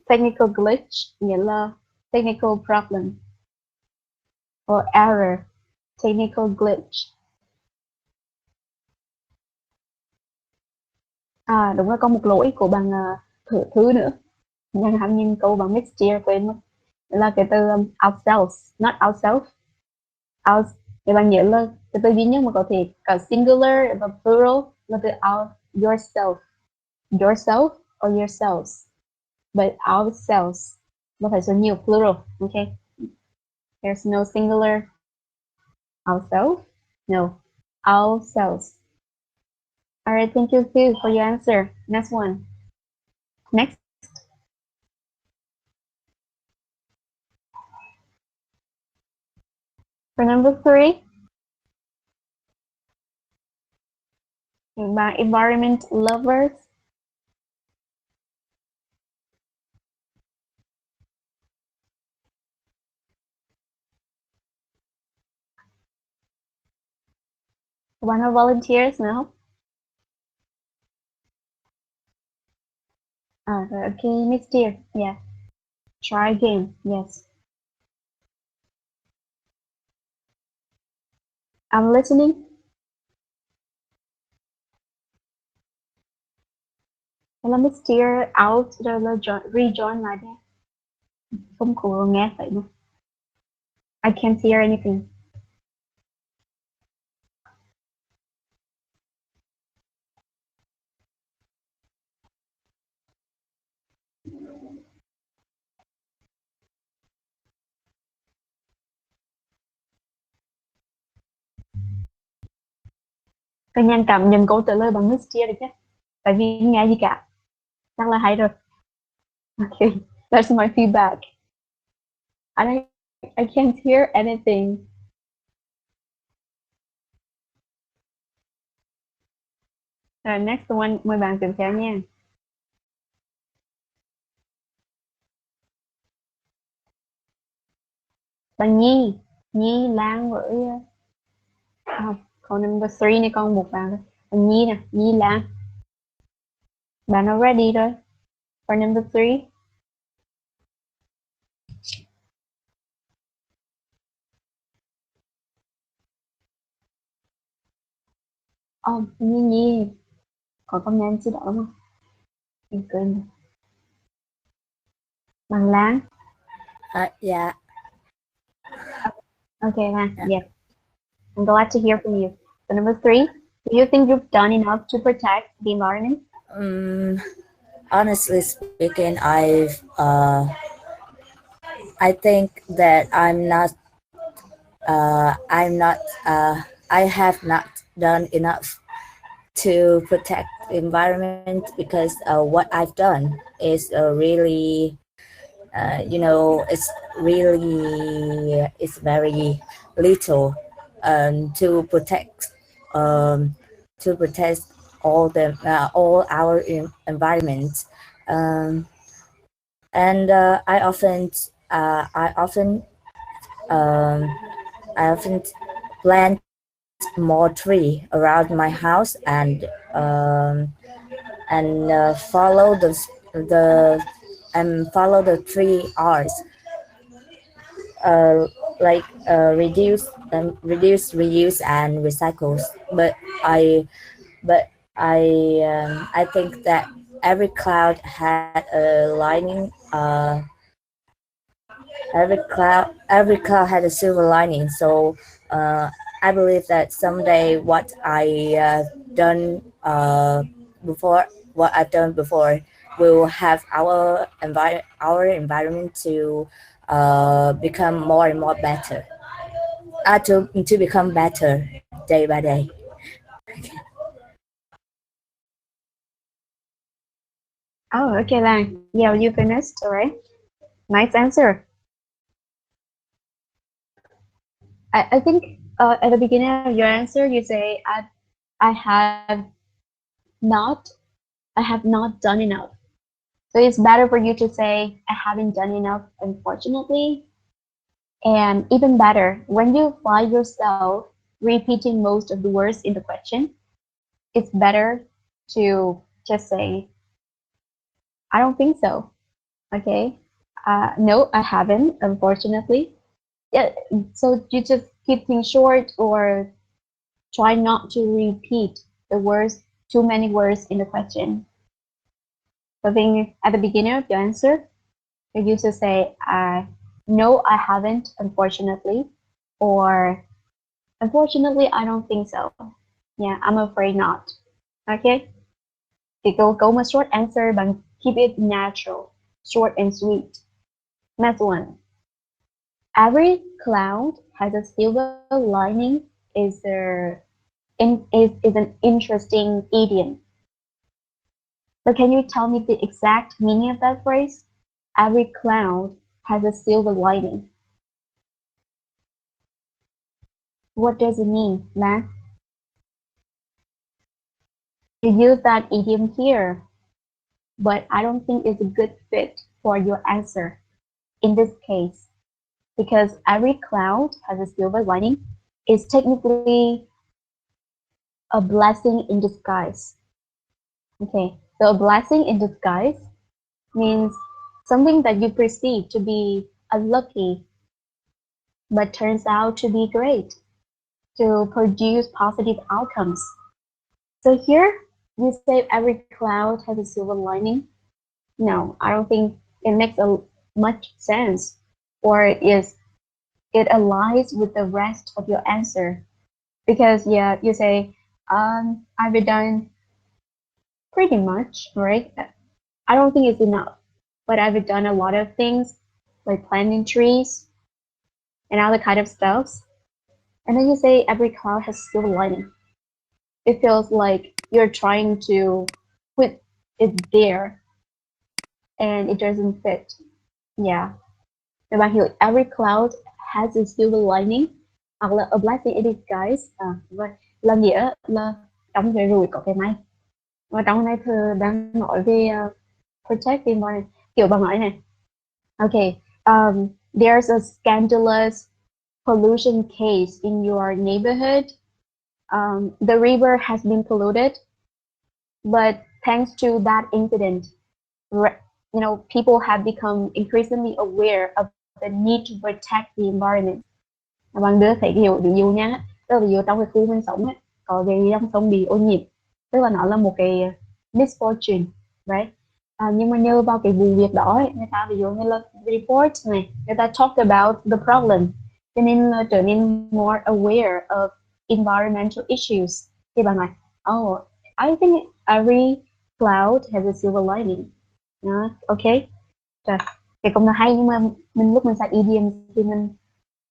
Technical glitch nghĩa là technical problem or error. Technical glitch. Đúng là có một lỗi của bằng thứ nữa. Nhưng hẳn nhìn câu bằng mixture quên mất. Là cái từ ourselves, not ourselves. Thì bạn nhớ là cái từ duy nhất mà có thể cả singular và plural là từ yourself. Yourself or yourselves. But ourselves nó phải số nhiều plural, okay? There's no singular ourselves. No, ourselves. All right, thank you too for your answer. Next one. Next. For number 3, by environment lovers. One of volunteers now. Okay, Miss Dear, yeah. Try again, yes. I'm listening. Hello, Miss Dear, out rồi là rejoin lại đi. Không có nghe vậy nữa. I can't hear anything. Cả nhà cảm nhận câu trả lời bằng Miss Dear được chứ? Tại vì không nghe gì cả. Chắc là hay rồi. Okay, that's my feedback. I can't hear anything. Next one, mời bạn tiếp theo nha. Là Nhi Lan với còn number 3 này còn một bạn thôi. Nhi nè, Nhi Lan. Bạn đã ready rồi. For number 3. Nhi. Còn comment chứ đó đúng không? Em quên. Bằng Lan. Yeah. Okay, Lan. Yes. I'm glad to hear from you. So number 3, do you think you've done enough to protect the environment? Honestly speaking, I think that I have not done enough to protect the environment because what I've done is really it's very little to protect all our environment, and I often I often plant more tree around my house and follow the follow the 3 R's, uh, like reduce, reuse, and recycles. But I I think that every cloud had a lining. Every cloud had a silver lining. So I believe that someday before what I've done before will have our environment to become more and more better. To become better day by day. Oh, okay, Lan. Yeah, you finished, all right? Nice answer. I think at the beginning of your answer, you say, I have not, I have not done enough. So it's better for you to say, I haven't done enough, unfortunately. And even better, when you find yourself repeating most of the words in the question, it's better to just say, I don't think so. Okay. No, I haven't, unfortunately. Yeah. So you just keep things short or try not to repeat the words, too many words in the question. So I think at the beginning of your answer, you used to say, no, I haven't, unfortunately, or unfortunately, I don't think so. Yeah, I'm afraid not. Okay? Thì câu mà short answer bằng keep it natural, short and sweet. Next one. Every cloud has a silver lining is an interesting idiom. But can you tell me the exact meaning of that phrase? Every cloud has a silver lining. What does it mean, Matt? You use that idiom here, but I don't think it's a good fit for your answer in this case, because every cloud has a silver lining is technically a blessing in disguise. Okay, so a blessing in disguise means something that you perceive to be unlucky but turns out to be great, to produce positive outcomes. So here you say every cloud has a silver lining. No, I don't think it makes much sense, or is it aligns with the rest of your answer. Because yeah, you say, I've done pretty much, right? I don't think it's enough, but I've done a lot of things like planting trees and other kind of stuff. And then you say every cloud has silver lining. It feels like you're trying to put it there and it doesn't fit. Yeah. Các bạn hiểu every cloud has a silver lining hoặc là a blessing in disguise. Vâng, là nghĩa là trong cái rủi có cái may. Và trong này thơ đang nói về protect the environment. Kiểu bà nói này. Okay, there's a scandalous pollution case in your neighborhood. The river has been polluted, but thanks to that incident, people have become increasingly aware of the need to protect the environment. Bạn đưa thấy ví dụ nhá, tức là ví dụ trong cái khu mình sống ấy, có cái dòng sông bị ô nhiễm, tức là nó là một cái misfortune, right? Nhưng mà nhờ vào cái vụ việc đó ấy, người ta ví dụ như là report này, người ta talk about the problem, cho nên là trở nên more aware of environmental issues. Thì bạn nói, oh, I think every cloud has a silver lining. Okay. Rồi, cái công nó hay, nhưng mà lúc mình xài idiom thì mình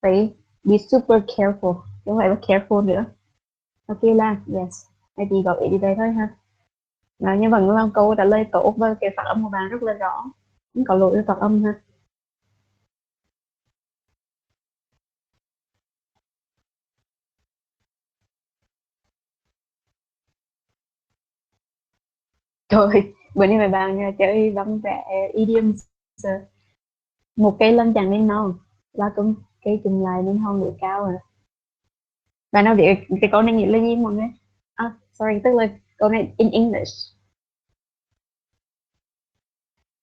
phải be super careful, chứ không phải là careful nữa. Ok là yes, hay thì gọi ý đây thôi ha. Nhưng vẫn là câu trả lời tốt và cái phát âm của bạn rất là rõ, không có lỗi với phát âm ha. Rồi, bữa nay mời bạn chơi văn vẽ idioms. Một cây lân chẳng nên non là cũng cây chùm lại nên hòn núi cao à. Bạn nào biết cái câu này nghĩa là gì mọi người? Sorry, tức là câu này in English.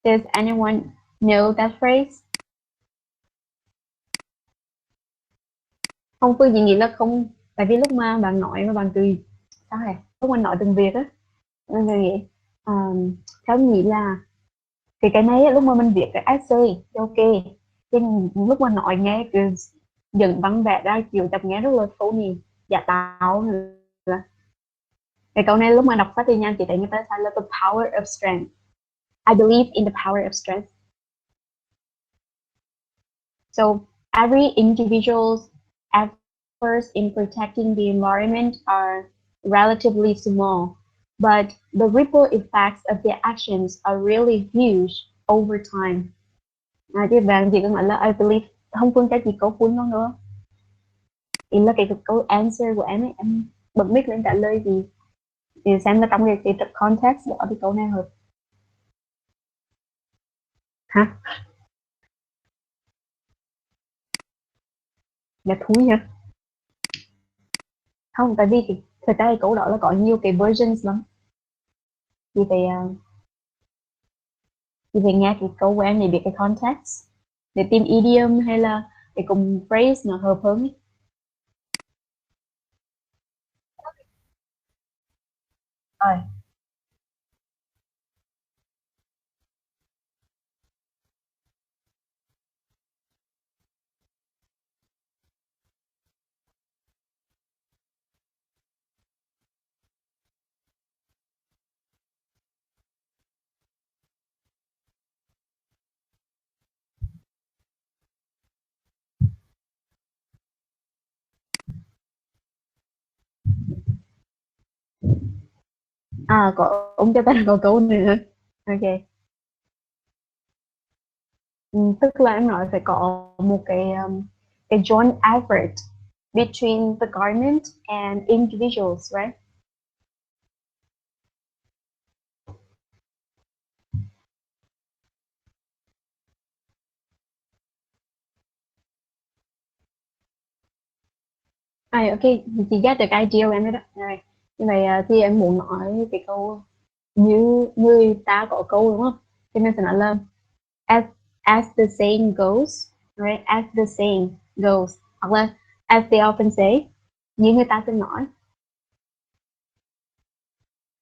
Does anyone know that phrase? Không, Phương chỉ nghĩ là không, tại vì lúc mà bạn nói mà bạn từ sao hả? Lúc mà nói từng việc á, mình nghĩ theo mình nghĩ là cái này á, lúc mà mình viết cái essay thì ok, nhưng lúc mà nói nghe cứ dựng văn vẽ ra kiểu tập nghe rất là phony, giả tạo. Là cái câu này lúc mà đọc phát thì nhanh chỉ thấy người ta sai là the power of strength. I believe in the power of strength. So every individual's efforts in protecting the environment are relatively small, but the ripple effects of their actions are really huge over time. Chứ bạn chỉ có nói là I believe, không Phương cái gì câu full luôn nữa. Ý là cái câu answer của em ấy, em bật mic lên trả lời thì xem là trong cái context đó thì câu này hợp. Hả? Là thúi hả? Không, tại vì thật ra cái câu đó là có nhiều cái versions lắm. Thì phải nghe cái câu của em để biết cái context, để tìm idiom hay là để cùng phrase nó hợp hơn ấy. Rồi. Có ông cho ta có câu nữa. Ok. Tức là em nói phải có một cái joint effort between the government and individuals, right? Ok, chị get được idea của em rồi đó. Rồi. Như vậy thì em muốn nói cái câu như người ta có câu đúng không? Thì mình sẽ nói là as as the saying goes, right? As the saying goes, hoặc là as they often say, như người ta thường nói.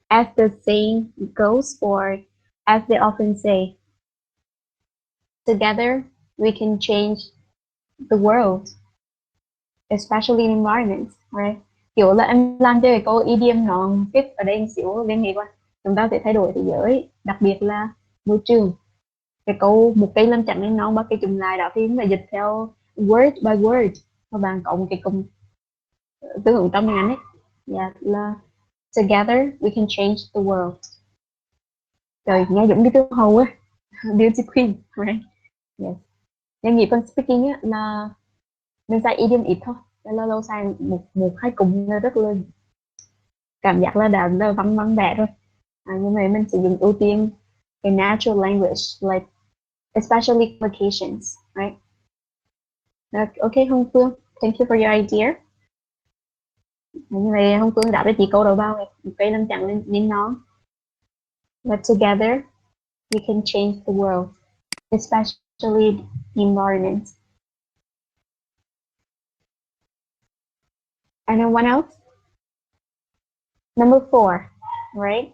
As the saying goes, or as they often say, together we can change the world, especially in environments, right? Kiểu là em làm cho cái câu idiom nó fit ở đây một xíu liên hệ qua. Chúng ta sẽ thay đổi thế giới, đặc biệt là môi trường. Cái câu một cây làm chẳng nên non ba cây chùm lại đó thì chúng ta dịch theo word by word, và bạn có một cái cùng tương ứng trong tiếng Anh ấy. Yeah, là together we can change the world. Trời, nghe giống như tiếng Hầu á. Beauty queen, right? Yes. Nhưng nghĩ phần speaking á là mình xài idiom ít thôi. Lâu lâu xài một hai cụm là rất là cảm giác là đã là văn văn vẻ rồi. Nhưng mà mình sử dụng ưu tiên cái natural language, like especially locations, right? Okay, Hồng Phương, thank you for your idea. Như vậy Hồng Phương đã được chỉ câu đầu bao một cây làm chẳng nên nó. But together we can change the world, especially the environment. Anyone else? Number 4, right?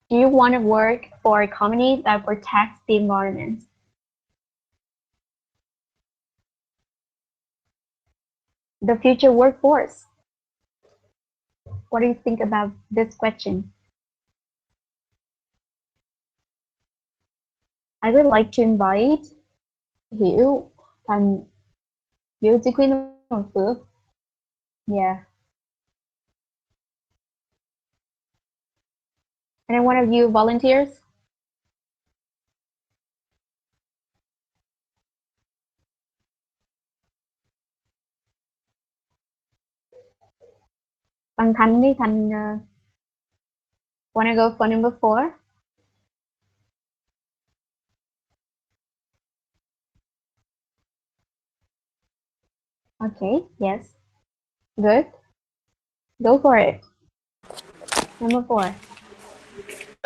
Do you want to work for a company that protects the environment? The future workforce. What do you think about this question? I would like to invite Hiểu thành Beauty Queen of Phước. Yeah. Any one of you volunteers? Bằng Thành đi, Thành wanna go for number 4? Okay, yes. Good. Go for it. Number 4.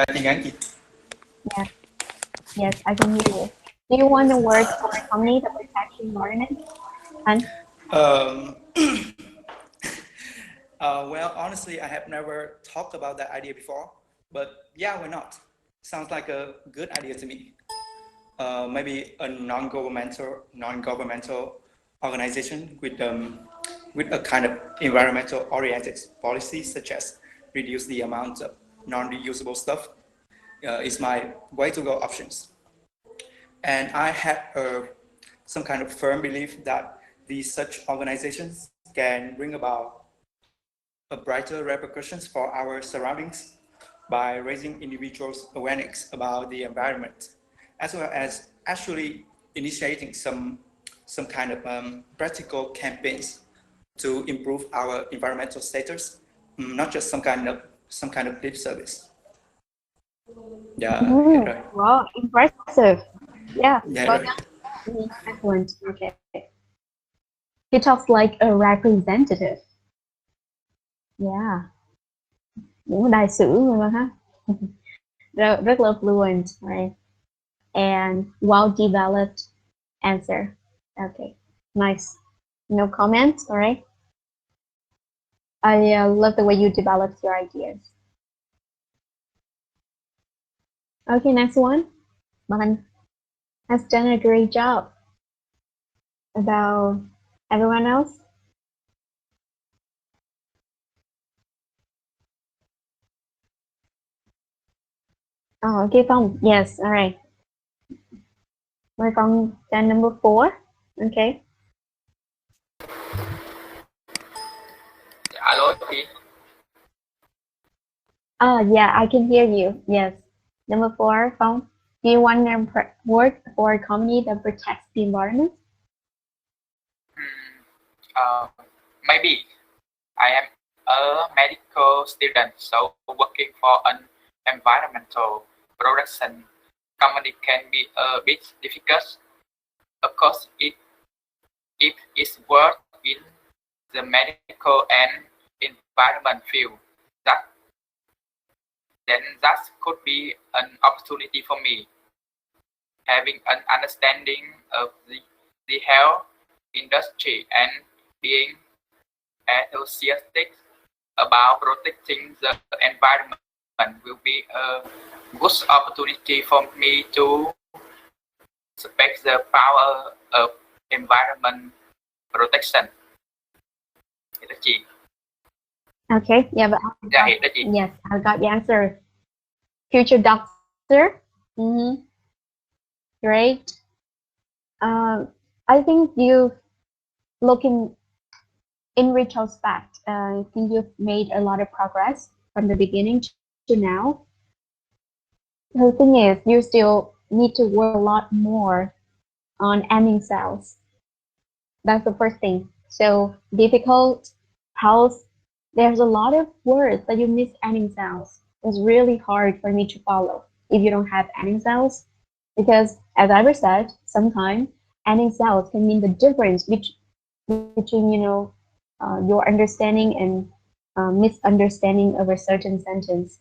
Tin nhắn chị. Yes, I can hear you. Do you want to work for a company that protects the environment? And Um, well, honestly, I have never talked about that idea before, but yeah, why not? Sounds like a good idea to me. Maybe a non-governmental organization with a kind of environmental oriented policy, such as reduce the amount of non-reusable stuff, is my way to go options. And I have some kind of firm belief that these such organizations can bring about a brighter repercussions for our surroundings by raising individuals' awareness about the environment, as well as actually initiating some kind of practical campaigns to improve our environmental status, not just some kind of lip service. Yeah, right. wow, impressive. Yeah, Yeah, well right. done. Excellent. Okay. He talks like a representative. Yeah. Những đại sứ rồi mà ha. Rất là fluent, right? And well-developed answer. Okay, nice. No comments, all right? I love the way you developed your ideas. Okay, next one. Bạn has done a great job. About everyone else? Oh, okay, Phong. Yes, all right. We're on to number 4. Okay. Alo chị. Oh, yeah, I can hear you. Yes. Number 4, Phong. Do you want to work for a company that protects the environment? Maybe I am a medical student, so working for an environmental production company can be a bit difficult. Of course, if it's work in the medical and environment field, then that could be an opportunity for me. Having an understanding of the health industry and being enthusiastic about protecting the environment will be a good opportunity for me to respect the power of environment protection. Hiểu đó chị? Okay, yeah, but Dạ hiểu đó chị. yes, I got the answer. Future doctor. Great. I think you looking in retrospect, I think you've made a lot of progress from the beginning to now. The thing is, you still need to work a lot more on aiming cells. That's the first thing. So difficult, health. There's a lot of words that you miss aiming cells. It's really hard for me to follow if you don't have aiming cells, because as I said, sometimes aiming cells can mean the difference between your understanding and misunderstanding of a certain sentence.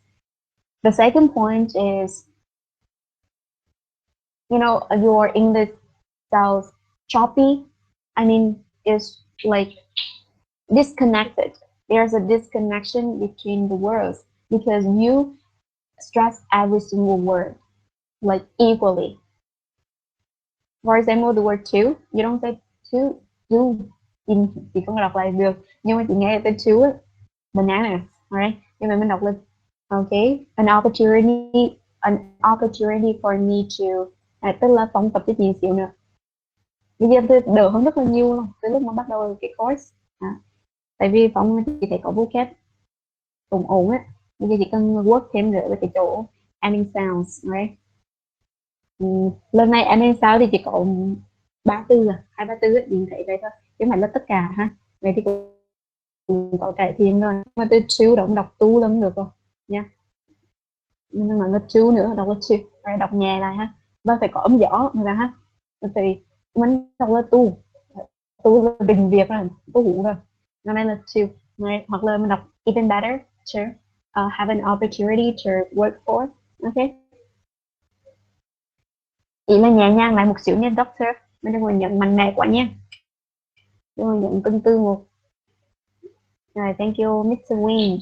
The second point is, your English sounds choppy. I mean, it's like disconnected. There's a disconnection between the words because you stress every single word like equally. For example, the word to, you don't say to, do. Chị không đọc lại được, nhưng mà chị nghe tên to á, bananas, right? Nhưng mà mình đọc lên, okay, an opportunity for me to, tức là phỏng tập cho chị xíu nữa. Bây giờ tôi đỡ hơn rất là nhiều luôn, từ lúc mà bắt đầu cái course. Tại vì phỏng chị thấy có vocab ổn á, bây giờ chị cần work thêm nữa về cái chỗ adding sounds, right? Lần này adding sound thì chỉ có 3 từ, 2-3 từ á, chị thấy vậy thôi. Chứ không phải là tất cả ha. Vậy thì cũng có cải thiện rồi. Mà từ to đọc đọc tu lắm được rồi nha. Nhưng mà nó to nữa, đọc là to, phải đọc nhẹ lại ha. Và phải có âm gió người ta ha. Thì mình đọc là tu tu là đình việc rồi, tu hủ rồi. Năm nay là to, right? Hoặc là mình đọc even better to have an opportunity to work for. Okay. Ý là nhẹ nhàng lại một xíu nha, doctor. Mình đừng có nhận mạnh mẽ quá nha. Đừng có nhận từng từ một. Rồi, thank you, Mr. Wind.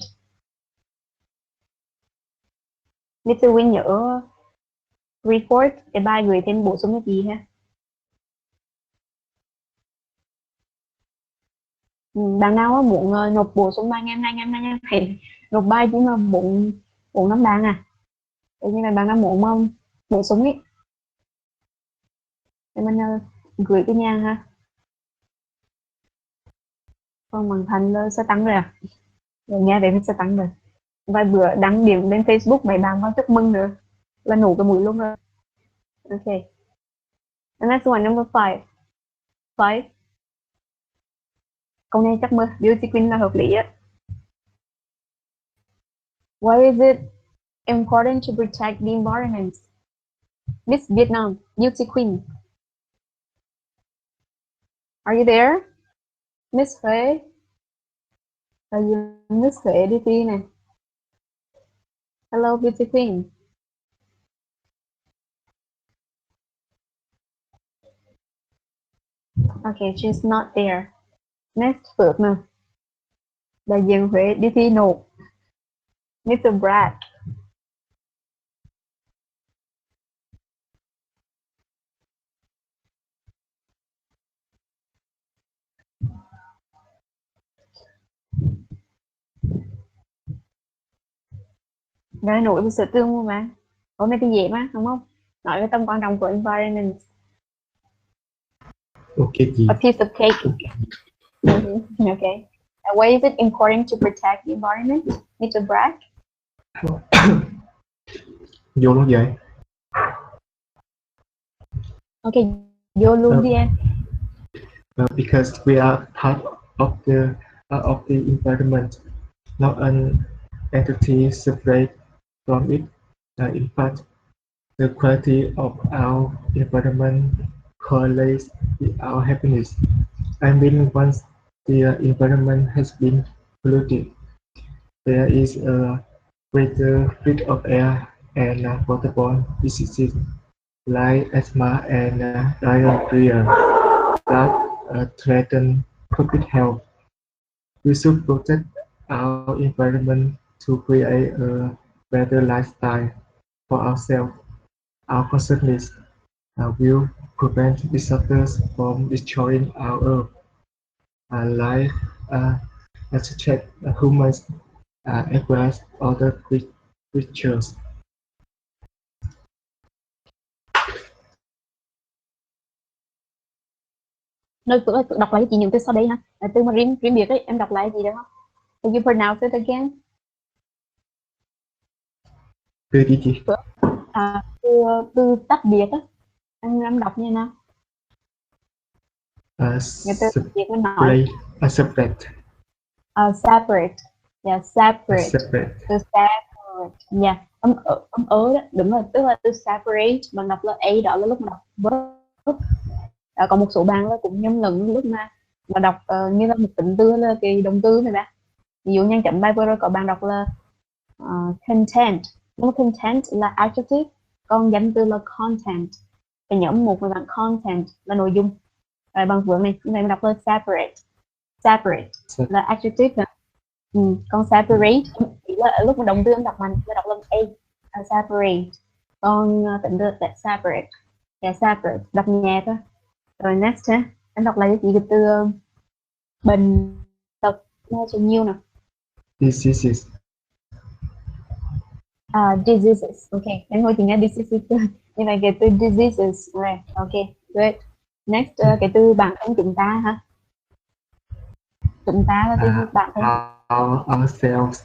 Mr. Wind nhớ report cái bài gửi thêm bổ sung cái gì ha. Bạn nào muốn nộp bổ sung bài ngày phải nộp bài chỉ mà 4-5 bạn à. Thế nhưng mà bạn nào muốn bổ sung ấy thì mình gửi cái nhà ha. Còn bằng thành là sẽ tăng rồi à. Rồi nghe về mình sẽ tăng rồi. Vài bữa đăng điểm lên Facebook mấy bạn vào chúc mừng nữa là nổ cái mũi luôn rồi. Okay. And that's one, number 5. 5. Câu này chắc mơ beauty queen là hợp lý á. Why is it important to protect the environment? Miss Vietnam, beauty queen. Are you there? Miss Huế. Are you Miss Huế đi tí này? Hello, beauty queen. Okay, she's not there. Next Phượng nè. Đại diện Huế đi thi nộp. Mr. Brad. Nói nổi về sự tương luôn mà. Hôm nay thì dễ mà, đúng không? Nói về tầm quan trọng của environment. Okay chị. A piece of cake. Okay. Why is it important to protect the environment, Mr. Brad? Vô luôn vậy. Okay, vô luôn đi em. Because we are part of the environment, not an entity separate from it. In fact, the quality of our environment correlates with our happiness. I mean, once the environment has been polluted, there is a greater risk of air and waterborne diseases like asthma and diarrhea that threaten public health. We should protect our environment to create a better lifestyle for ourselves. Our consciousness will prevent disasters from destroying our earth, life, such as humans as well as other creatures. Nơi Phượng đọc lại chị những từ sau đây ha. Từ mà riêng biệt ấy, em đọc lại gì được không? Can you pronounce it again? Từ gì chị? Từ tách biệt á. Em đọc như nào? Từ biệt mình nói. Separate. Separate. Yeah, separate. Separate. Từ separate. Yeah. Âm ớ đó. Đúng rồi. Tức là từ separate. Mình đọc là A đó là lúc mà đọc verb. Còn một số bạn là cũng nhầm lẫn lúc mà đọc như là một tính từ là cái động từ này bạn. Ví dụ như chấm bài vừa rồi có bạn đọc là content. Nhưng mà content là adjective. Còn danh từ là content. Phải nhớ một là bạn content là nội dung. Rồi bằng vựng này, mình đọc là separate. Separate là adjective. Còn separate là lúc mà động từ em đọc mạnh là đọc là A. Separate. Còn tính từ là separate. Yeah, separate. Đọc nhẹ thôi. Rồi next ha. Em đọc lại cho chị cái từ bệnh tật bao nhiêu nè. Diseases. Diseases. Okay. Em hồi chị nghe diseases như vậy cái từ diseases. Right. Okay. Good. Next cái từ bản thân chúng ta ha. Chúng ta là từ bản thân. Ourselves.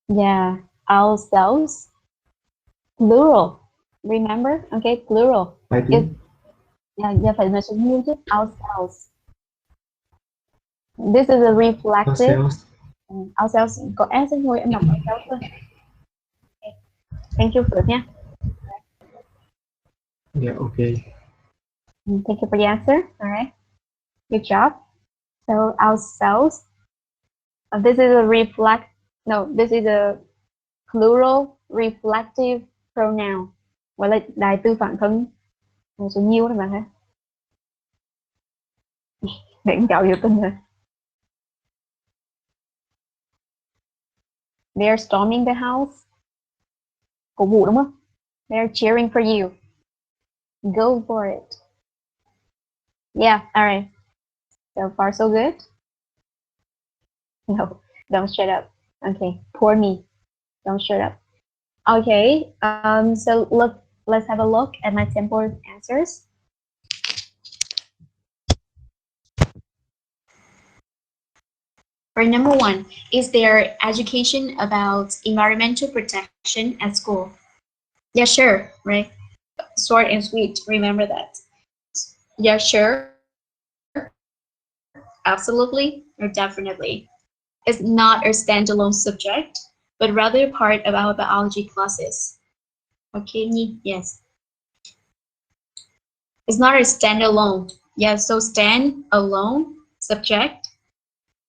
Yeah. Ourselves. Plural. Remember? Okay. Plural. Yeah, phải nói số nhiều chứ. Ourselves. This is a reflexive. Ourselves. Có S thôi, em đọc ourselves thôi. Okay. Thank you Phượng nha. Yeah, okay. Thank you for the answer. All right. Good job. So ourselves. This is a this is a plural reflective pronoun. Gọi là đại tư phản thân số nhiêu đó bạn ha. Để chọn vô tin rồi. They're storming the house. Cổ vũ đúng không? They're cheering for you. Go for it. Yeah, all right. So far, so good. No, don't shut up. Okay, poor me. Don't shut up. Okay, so let's have a look at my sample answers. For number 1, is there education about environmental protection at school? Yeah, sure, right? Short and sweet, remember that. Yeah, sure. Absolutely or definitely. It's not a standalone subject, but rather part of our biology classes. Okay, yes. It's not a standalone. Yeah, so stand alone subject.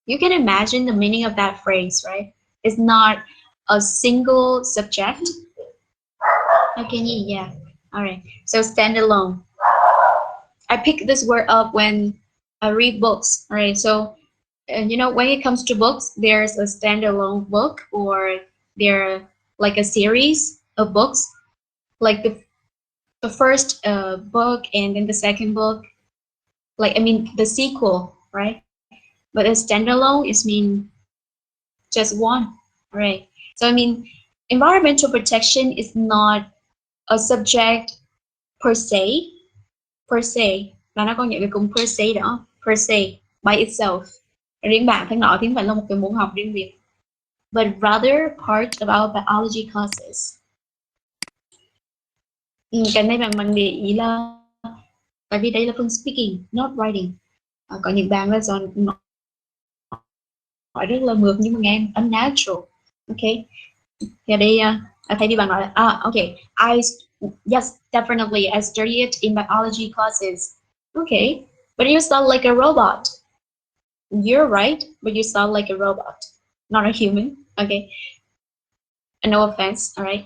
You can imagine the meaning of that phrase, right? It's not a single subject. Okay, yeah. All right. So standalone. I picked this word up when I read books. All right. So, you know, when it comes to books, there's a standalone book, or there like a series of books, like the first book and then the second book. Like, I mean, the sequel, right? But a standalone is mean just one, right? So I mean, environmental protection is not a subject per se, và nó có những cái cụm per se đó, per se by itself. Riêng bản thân nó thì không phải là một cái môn học riêng biệt, but rather part of our biology classes. Cái này bạn để ý là tại vì đây là phần speaking, not writing. Có những bạn là do nói rất là mượt nhưng mà nghe unnatural. Okay. Thì ở đây thay vì bạn nói là okay, yes, definitely I studied it in biology classes. Okay, but you sound like a robot. You're right, but you sound like a robot, not a human. Okay, and no offense. All right.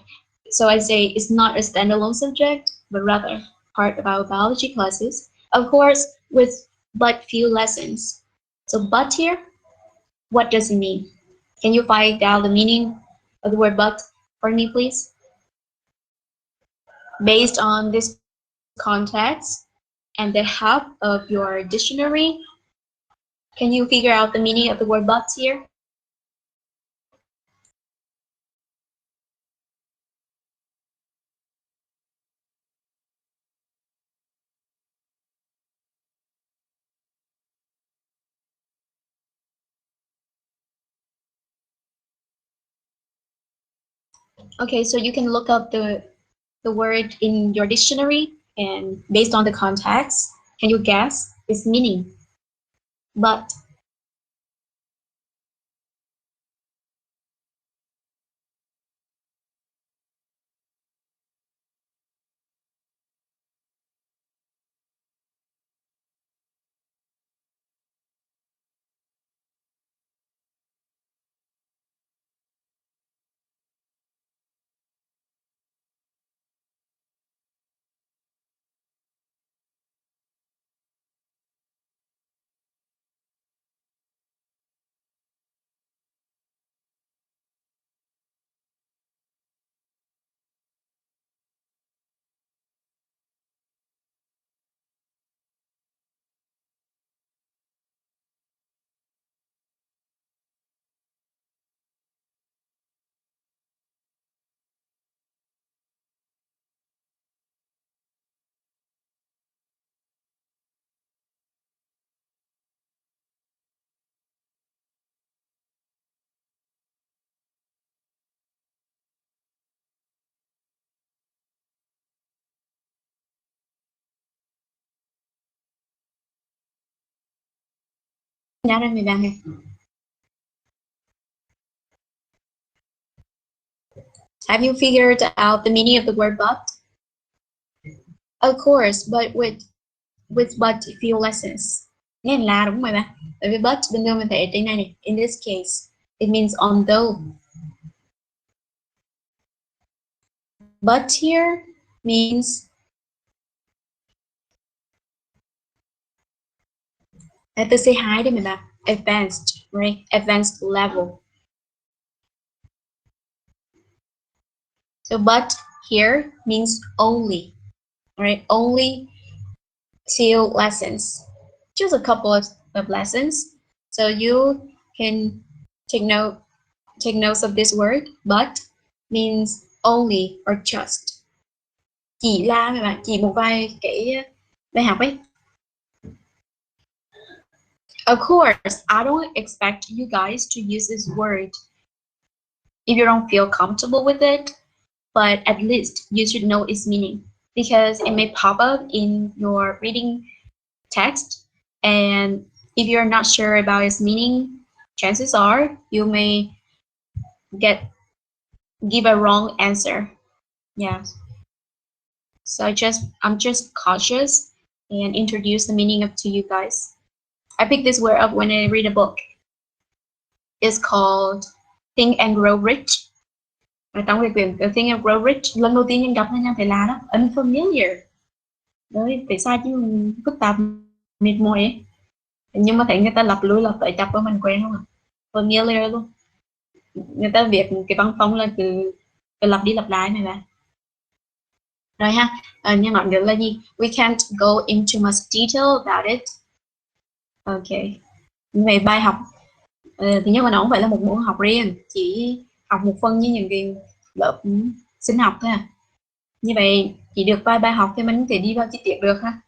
So I say it's not a standalone subject, but rather part of our biology classes. Of course, with but few lessons. So but here, what does it mean? Can you find out the meaning of the word but for me, please? Based on this context and the help of your dictionary, can you figure out the meaning of the word but here? Okay, so you can look up the word in your dictionary, and based on the context, can you guess its meaning? But have you figured out the meaning of the word but? Of course, but with but few lessons. Nghe là đúng rồi bạn. Bởi vì but bên đây mình thấy ở trên này này. In this case, it means although. But here means từ C2 đi mình bạn. Advanced, right? Advanced level. So but here means only, right? Only till lessons. Just a couple of lessons. So you can take notes of this word. But means only or just. Chỉ là các bạn, chỉ một vài cái bài học ấy. Of course, I don't expect you guys to use this word if you don't feel comfortable with it, but at least you should know its meaning because it may pop up in your reading text, and if you're not sure about its meaning, chances are you may give a wrong answer. Yeah. So I'm just cautious and introduce the meaning to you guys. I picked this word up when I read a book. It's called Think and Grow Rich. Trong cái quyển Think and Grow Rich, lần đầu tiên em đọc nên em phải là đó, unfamiliar. Đấy, tại sao chứ phức tạp, mệt mỏi ấy. Nhưng mà thấy người ta lặp lại chập vào mình quen không ạ? Familiar luôn. Người ta viết cái văn phong là cứ lặp đi lặp lại này bạn. Rồi ha, nhưng mà được là gì? We can't go into much detail about it. Okay. Về bài học, thứ nhất là nó không phải là một môn học riêng, chỉ học một phần như những cái lớp sinh học thôi à. Như vậy chỉ được vài bài học thì mình có thể đi vào chi tiết được ha.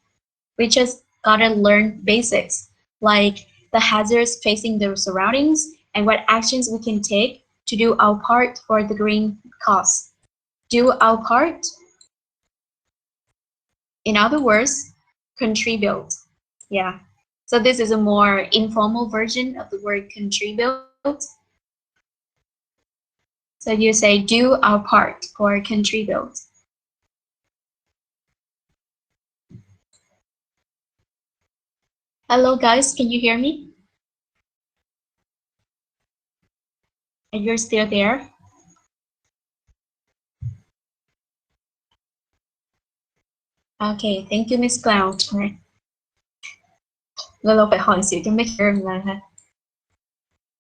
We just gotta learn basics like the hazards facing the surroundings and what actions we can take to do our part for the green cause. Do our part. In other words, contribute. Yeah. So this is a more informal version of the word contribute. So you say do our part or contribute. Hello guys, can you hear me? Are you still there? Okay, thank you, Miss Cloud. Lâu phải hỏi xíu cho make sure là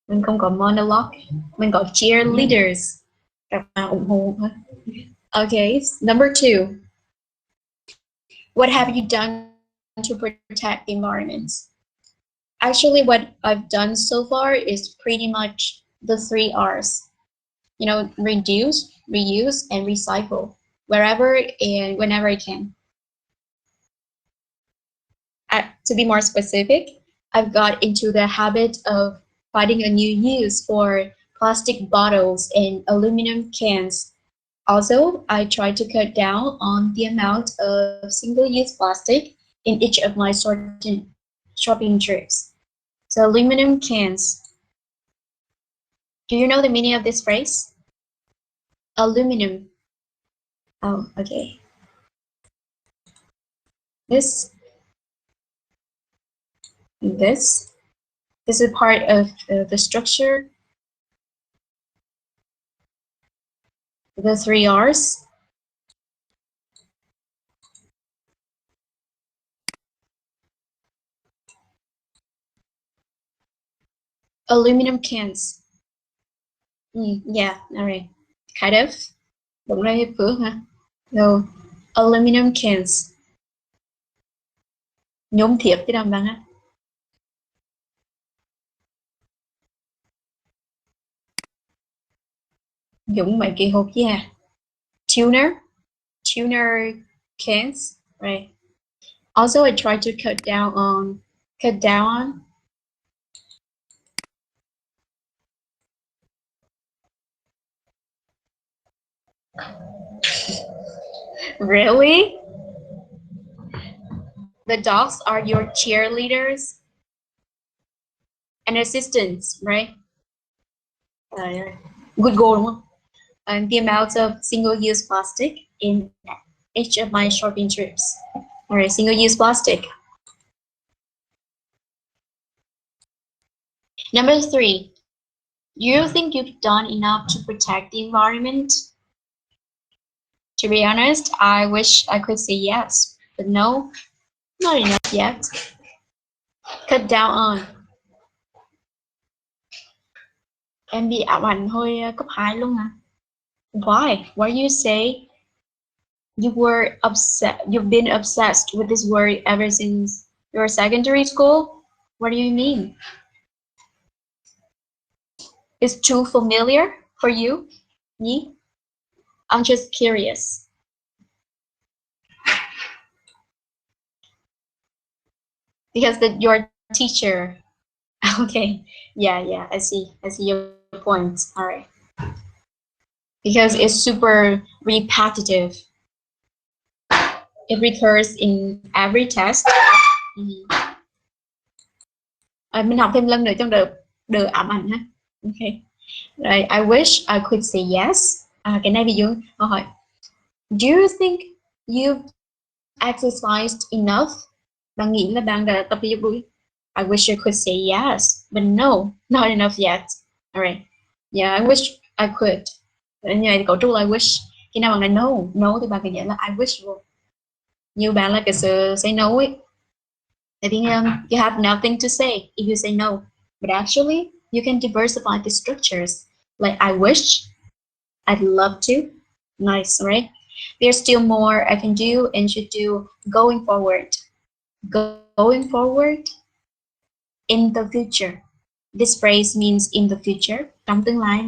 mình không có monologue, mình có cheerleaders, các bạn ủng hộ. Okay, number 2. What have you done to protect the environment? Actually, what I've done so far is pretty much the 3 R's. You know, reduce, reuse, and recycle wherever and whenever I can. To be more specific, I've got into the habit of finding a new use for plastic bottles and aluminum cans. Also, I try to cut down on the amount of single-use plastic in each of my shopping trips. So aluminum cans. Do you know the meaning of this phrase? Aluminum. Oh, okay. This is part of the structure, the 3 R's. Aluminum cans. Yeah, all right. Kind of. Đúng rồi, Phước hả? No, aluminum cans. Nhôm thiệp chứ đâu bạn á. Dùng mấy cái hộp gì à? Tuner cans, right? Also, I try to cut down on. Really? The dogs are your cheerleaders and assistants, right? Good goal, đúng không? And the amount of single-use plastic in each of my shopping trips. All right, single-use plastic. Number 3, do you think you've done enough to protect the environment? To be honest, I wish I could say yes, but no, not enough yet. Cut down on. Em bị ảo ảnh hồi cấp 2 luôn hả? Why? Why you say you've been obsessed with this word ever since your secondary school? What do you mean? It's too familiar for you? Me? I'm just curious. Because your teacher. Okay. Yeah, I see your point. All right. Because it's super repetitive. It recurs in every test. Mình học thêm lần nữa trong đợt ám ảnh ha. Okay. Right. I wish I could say yes. Cái này ví dụ câu hỏi. Do you think you've exercised enough? Bạn nghĩ là bạn đã tập thể dục đủ? I wish I could say yes, but no, not enough yet. Alright. Yeah, I wish I could. Như vậy cấu trúc là I wish. Khi nào bạn nói no thì bạn phải giải là I wish vô. Như bạn là cái sự say no ấy. I think you have nothing to say if you say no. But actually, you can diversify the structures. Like I wish, I'd love to. Nice, right? There's still more I can do and should do going forward. Going forward in the future. This phrase means in the future. Trong tương lai.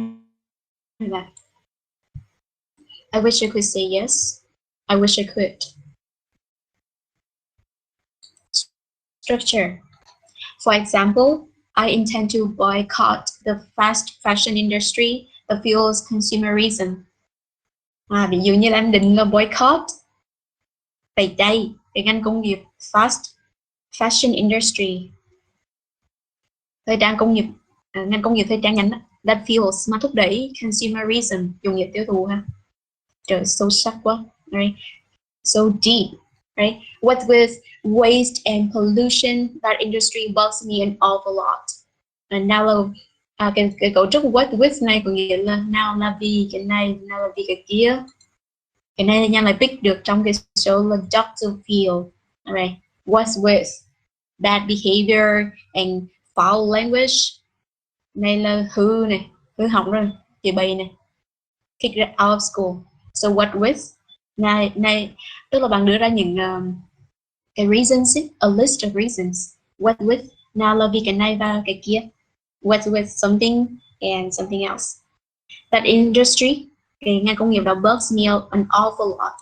I wish I could say yes. I wish I could. Structure. For example, I intend to boycott the fast fashion industry that fuels consumerism. Ví dụ như là em định là boycott, tẩy chay cái ngành công nghiệp fast fashion industry, thời trang công nghiệp, ngành công nghiệp thời trang ngắn that fuels mà thúc đẩy consumerism, dùng nghiệp tiêu thụ ha. Trời, sâu sắc quá, right? So deep, right? What with waste and pollution, that industry bugs me an awful lot. And now cái cấu trúc what with này có nghĩa là nào là vì cái này, nào là vì cái kia. Cái này nha lại pick được trong cái số là Dr. Phil. Alright, what's with bad behavior and foul language. Này là hư này, hư hỏng rồi, chị bày này, kick it out of school. So what with này tức là bạn đưa ra những cái reasons, a list of reasons. What with nào là vì cái này và cái kia. What with something and something else. That industry, cái ngành công nghiệp đó bugs me an awful lot.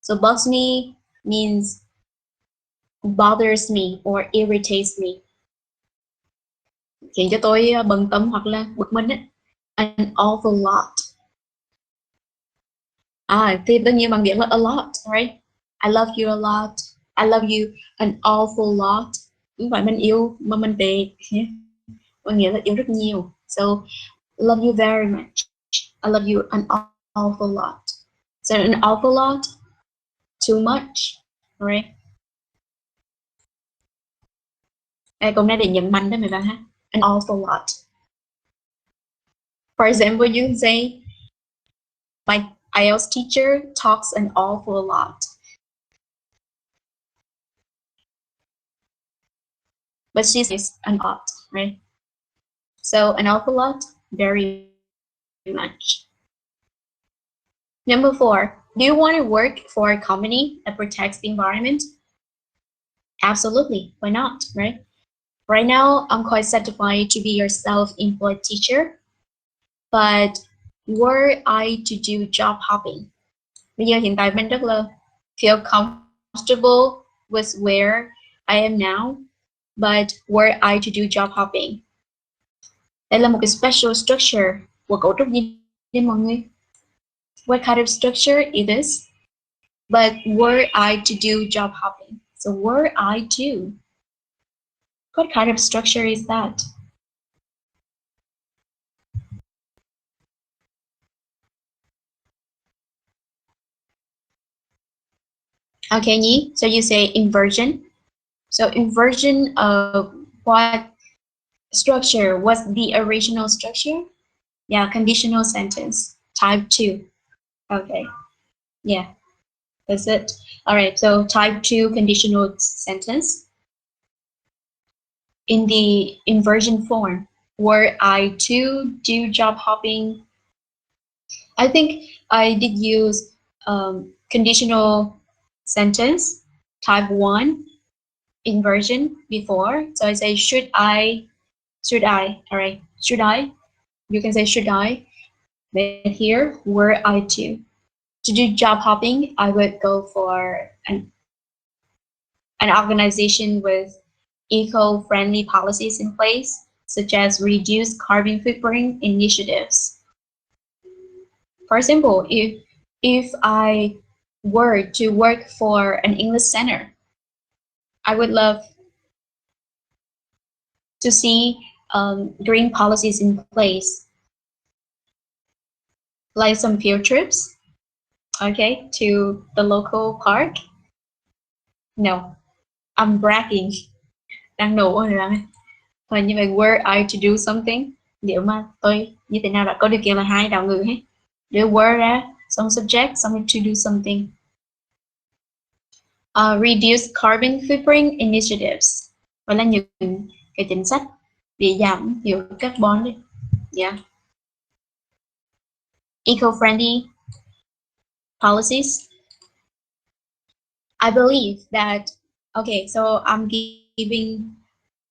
So bugs me means bothers me or irritates me. Khiến cho tôi bận tâm hoặc là bực mình ấy. An awful lot. Thì tất nhiên bằng biết là a lot, right? I love you a lot. I love you an awful lot. Không phải mình yêu mà mình tệ. Có nghĩa là yêu rất nhiều. So, love you very much. I love you an awful lot. So, an awful lot, too much, right? Câu này để nhấn mạnh đó mấy bạn ha. An awful lot. For example, you can say, my IELTS teacher talks an awful lot. But she says an lot, right? So an awful lot, very much. Number 4, do you want to work for a company that protects the environment? Absolutely, why not, right? Right now, I'm quite satisfied to be your self-employed teacher, but were I to do job hopping? Bây giờ hiện tại mình rất là feel comfortable with where I am now, but were I to do job hopping? Đây là một cái special structure của cấu trúc gì nên mọi người? What kind of structure is this? But were I to do job hopping? So were I to? What kind of structure is that? Okay, Nhi. So you say inversion. So inversion of what structure. What's the original structure? Yeah, conditional sentence, type 2. Okay, yeah, that's it. All right, so type 2 conditional sentence. In the inversion form, were I to do job hopping? I think I did use conditional sentence, type 1, inversion before. So I say, should I, all right, should I? You can say, should I? But here, were I to do job hopping, I would go for an organization with eco-friendly policies in place, such as reduced carbon footprint initiatives. For example, if I were to work for an English center, I would love to see green policies in place, like some field trips, okay, to the local park. No, I'm bragging. Đang nổ rồi bạn ơi. Thôi như vậy, were I to do something, nếu mà tôi như thế nào đã có điều kiện là hai đạo ngữ hết. Đưa were ra, xong subject, xong to do something. Reduce carbon footprint initiatives. Vậy là những cái chính sách để giảm hiệu carbon đấy. Yeah. Eco-friendly policies. I believe that, okay, so I'm giving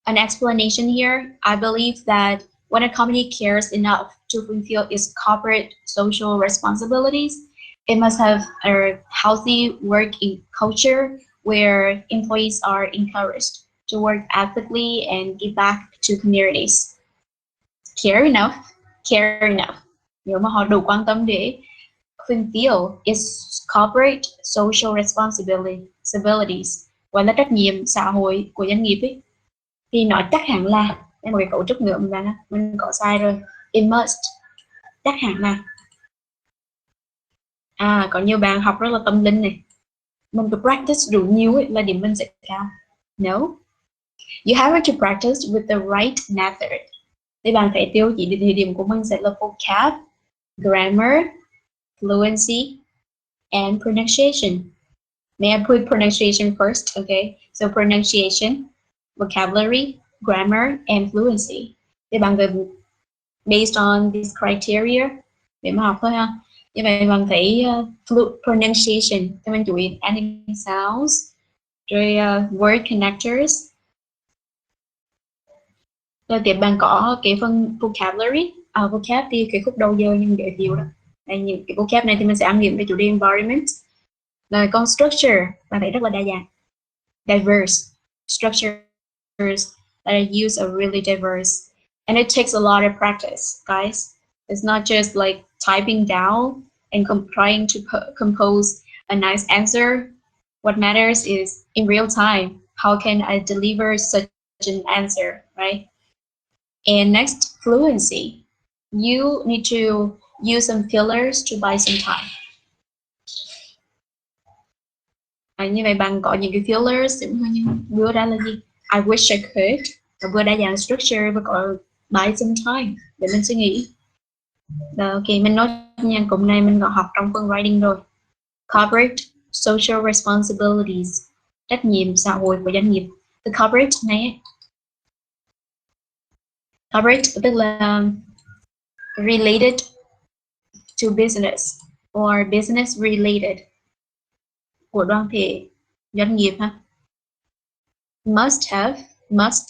an explanation here. I believe that when a company cares enough to fulfill its corporate social responsibilities, it must have a healthy working culture where employees are encouraged to work ethically and give back to communities. Care enough. Nếu mà họ đủ quan tâm để fulfill its corporate social responsibilities, gọi là trách nhiệm xã hội của doanh nghiệp ấy, thì nó chắc hẳn là, đây một cái cấu trúc nữa mình có sai rồi, it must, chắc hẳn là. Có nhiều bạn học rất là tâm linh này, mình cứ practice đủ nhiều ấy, là điểm mình sẽ cao. No, you have to practice with the right method. Thì bạn thấy tiêu chí địa điểm của mình sẽ là vocab, grammar, fluency, and pronunciation. May I put pronunciation first? Okay, so pronunciation, vocabulary, grammar, and fluency. Thì bạn cần based on these criteria để mà học thôi ha. Như vậy bạn thấy pronunciation thì mình chú ý ending sounds, rồi word connectors. Rồi tiếp bạn có cái phần vocabulary. Vocab thì cái khúc đầu giờ nhưng giới thiệu đó. Đây, những cái vocab này thì mình sẽ áp dụng về chủ đề environment. Rồi còn structure, bạn thấy rất là đa dạng, diverse. Structures that are used are really diverse, and it takes a lot of practice, guys. It's not just like typing down and trying to compose a nice answer. What matters is in real time, how can I deliver such an answer, right? And next, fluency. You need to use some fillers to buy some time. Như vậy bạn có những cái fillers, vừa ra là gì? I wish I could, và vừa đa dạng structure và có buy some time để mình suy nghĩ. Rồi, ok, mình nói nha, cụm này mình có học trong phần writing rồi. Corporate social responsibilities, trách nhiệm xã hội của doanh nghiệp. The corporate này, corporate tức là related to business or business related, của đoàn thể doanh nghiệp ha. Must have, must,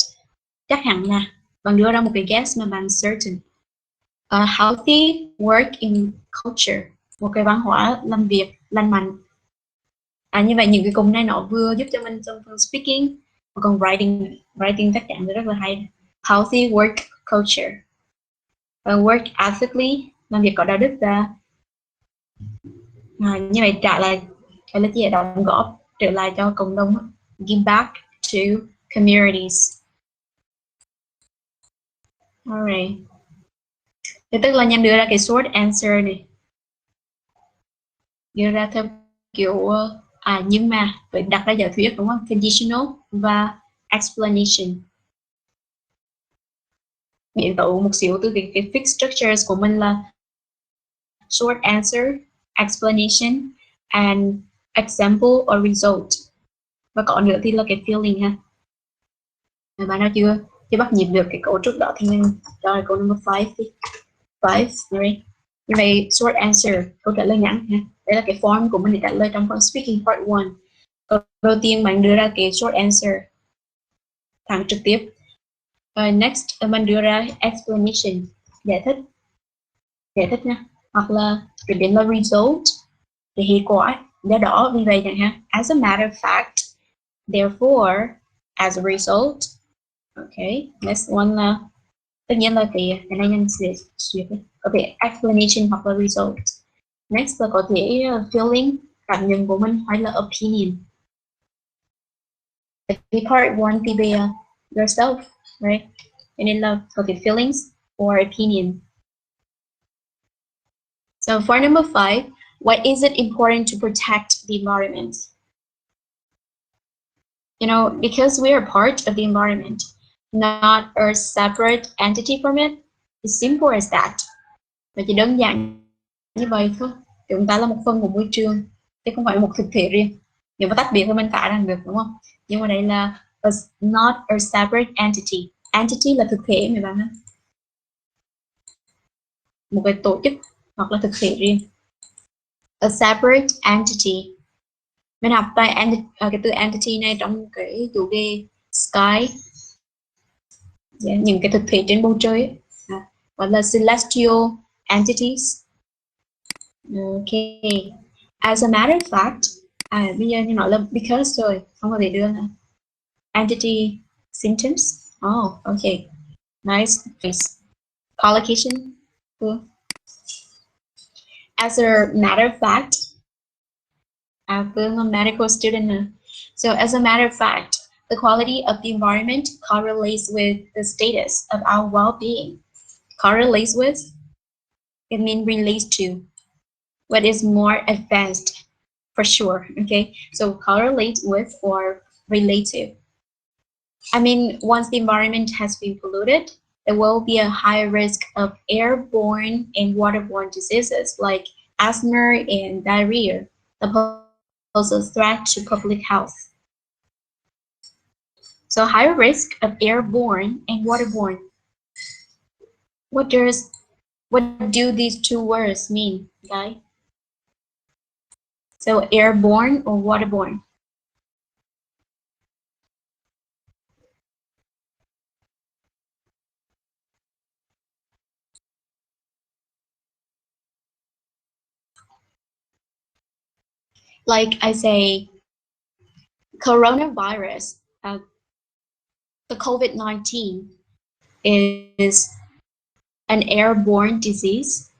chắc hẳn là bạn đưa ra một cái guess mà bạn certain. A healthy working culture, một cái văn hóa làm việc lành mạnh. Như vậy những cái cụm này nó vừa giúp cho mình trong phần speaking, còn writing chắc chắn rất là hay. Healthy work culture, work ethically, làm việc có đạo đức ra. Như vậy trả lại cái là gì, đóng góp trở lại cho cộng đồng, give back to communities. Alright. Thì tức là nhằm đưa ra cái short answer này, đưa ra theo kiểu nhưng mà phải đặt ra giả thuyết, đúng không? Conditional và explanation. biến tấu một xíu từ cái fixed structures của mình là short answer, explanation, and example or result. Và có nữa thì là cái feeling ha. Rồi bạn nào chưa bắt nhịp được cái câu trước đó thì mình cho câu number 5 đi. 5, right? Như vậy short answer, câu trả lời ngắn ha. Đây là cái form của mình để trả lời trong phần speaking part 1. Câu đầu tiên bạn đưa ra cái short answer, thẳng trực tiếp. Next bạn đưa ra explanation, giải thích nha. Hoặc là cái biến là result, cái hệ quả. Do đó vì vậy chẳng hạn, as a matter of fact, therefore, as a result. Okay, next one là tất nhiên là cái này nhân duyệt có thể explanation hoặc là result. Next là có thể feeling, cảm nhận của mình, hay là opinion. The part 1 thì về yourself, right? Cho nên là có thể feelings or opinion. So for number 5, why is it important to protect the environment? You know, because we are part of the environment, not a separate entity from it. It's simple as that. Và chỉ đơn giản như vậy thôi. Chúng ta là một phần của môi trường, chứ không phải một thực thể riêng. Nếu mà tách biệt thì mình cả rằng được, đúng không? Nhưng mà đây là not a separate entity. Entity là thực thể mấy bạn ạ. Một cái tổ chức hoặc là thực thể riêng. A separate entity. Mình học cái từ entity này trong cái chủ đề sky. Những cái thực thể trên bầu trời ấy. Gọi là celestial entities. Okay. As a matter of fact, bây giờ như nói là because rồi, không có thể đưa nữa. Entity symptoms. Oh, okay. Nice. Collocation. Cool. As a matter of fact, I'm a medical student. So as a matter of fact, the quality of the environment correlates with the status of our well-being. Correlates with, it means relates to. What is more advanced, for sure, okay? So correlate with or relate to. I mean, once the environment has been polluted, there will be a higher risk of airborne and waterborne diseases like asthma and diarrhea that pose a threat to public health. So higher risk of airborne and waterborne. What do these two words mean, guys? So airborne or waterborne? Like I say, coronavirus, the COVID-19 is an airborne disease.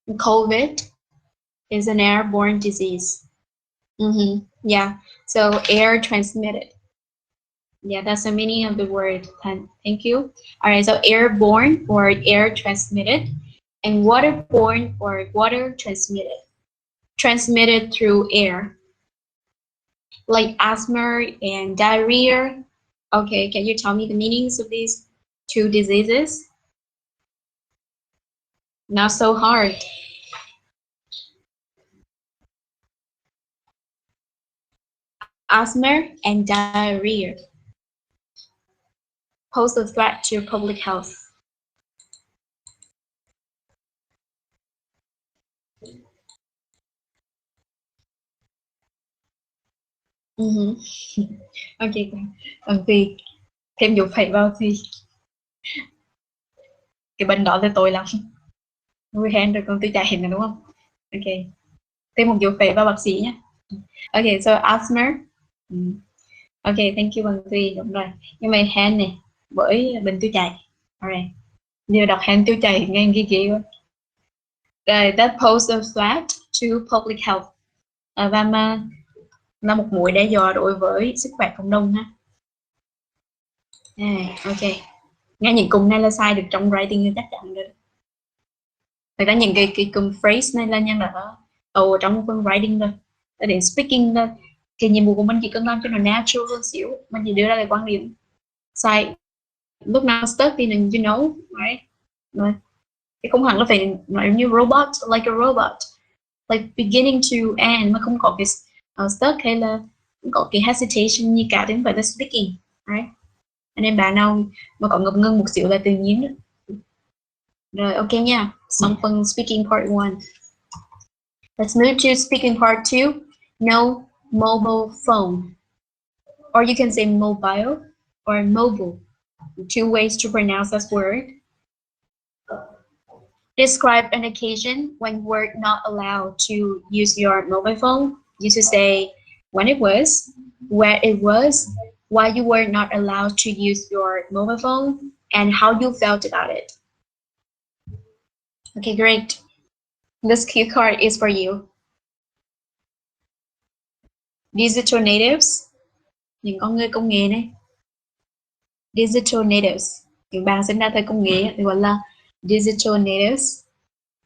COVID is an airborne disease. Yeah, so air transmitted. Yeah, that's the meaning of the word. Thank you. All right, so airborne or air transmitted, and waterborne or water transmitted. Transmitted through air, like asthma and diarrhea. Okay, can you tell me the meanings of these two diseases? Not so hard. Asthma and diarrhea pose a threat to public health. Ok, còn thì thêm dụ phẩy vào thì cái bệnh đó là tôi lắm. Người hen rồi còn tôi chạy hình rồi đúng không? Ok, thêm một dụ phẩy vào bác sĩ nhé. Ok, so asthma. Ok, thank you bằng Tùy, đúng rồi. Nhưng mà hen này, bởi bệnh tiêu chảy. Alright, giờ đọc hen tiêu chảy nghe ghê quá. That pose a threat to public health. Và mà là một mối đe dọa đối với sức khỏe cộng đồng ha. Ok, nghe những cụm này là sai được trong writing thì chắc chắn được. Thật ra những cái cụm phrase này là nhân là ở trong phần writing rồi. Đến speaking là Thì nhiệm vụ của mình chỉ cần làm cho nó natural hơn xíu, mình chỉ đưa ra cái quan điểm sai lúc nào stuck thì you know, right? Rồi. Thì không hẳn là phải nói như robot, like a robot, like beginning to end mà không có cái stuck hay là không có cái hesitation như cả đến phải là speaking, right? Nên bạn nào mà có ngập ngừng một xíu là tự nhiên. Rồi, ok nha. Xong phần speaking part 1. Let's move to speaking part 2. No mobile phone. Or you can say mobile or mobile. Two ways to pronounce this word. Describe an occasion when you were not allowed to use your mobile phone. You should say when it was, where it was, why you were not allowed to use your mobile phone, and how you felt about it. Okay, great. This cue card is for you. Digital natives, những con người công nghệ này. Digital natives, những bạn sinh ra thời công nghệ thì gọi là digital natives.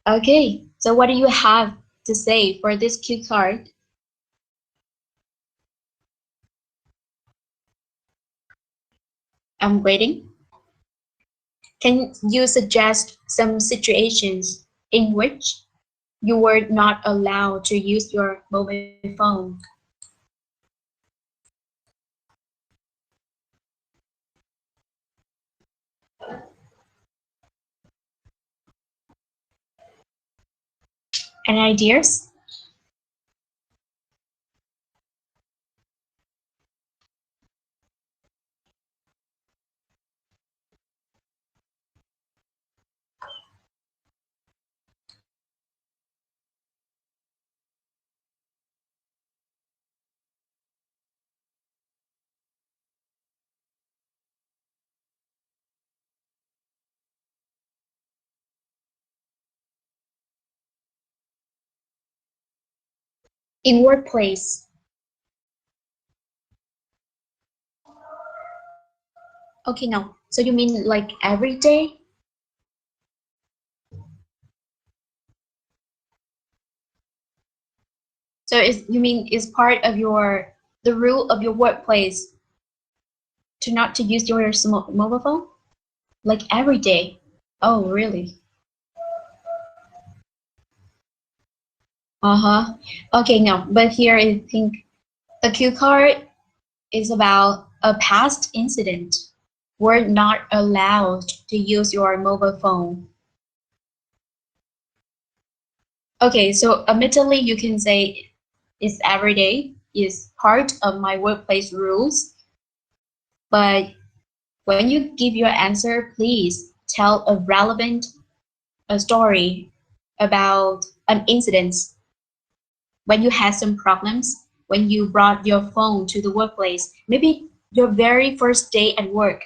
Okay, so what do you have to say for this cue card? I'm waiting. Can you suggest some situations in which you were not allowed to use your mobile phone? Any ideas? In workplace. Okay, no. So you mean like every day? So you mean is part of the rule of your workplace to not to use your mobile phone? Like every day? Oh, really? Uh-huh. Okay, no. But here I think the cue card is about a past incident. We're not allowed to use your mobile phone. Okay, so admittedly, you can say it's every day, is part of my workplace rules. But when you give your answer, please tell a relevant story about an incident when you had some problems, when you brought your phone to the workplace, maybe your very first day at work.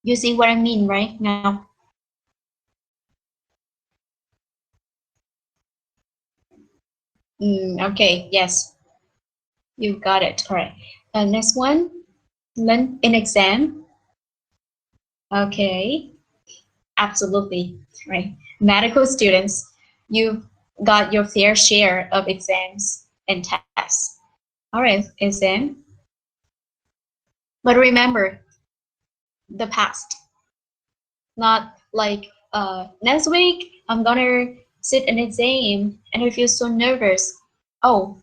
You see what I mean, right? Now. Okay, yes, you got it. All right. Next one, learn in exam. Okay, absolutely, right. Medical students, you've got your fair share of exams and tests. All right, exam. But remember, the past. Not like next week, I'm gonna sit an exam and I feel so nervous. Oh,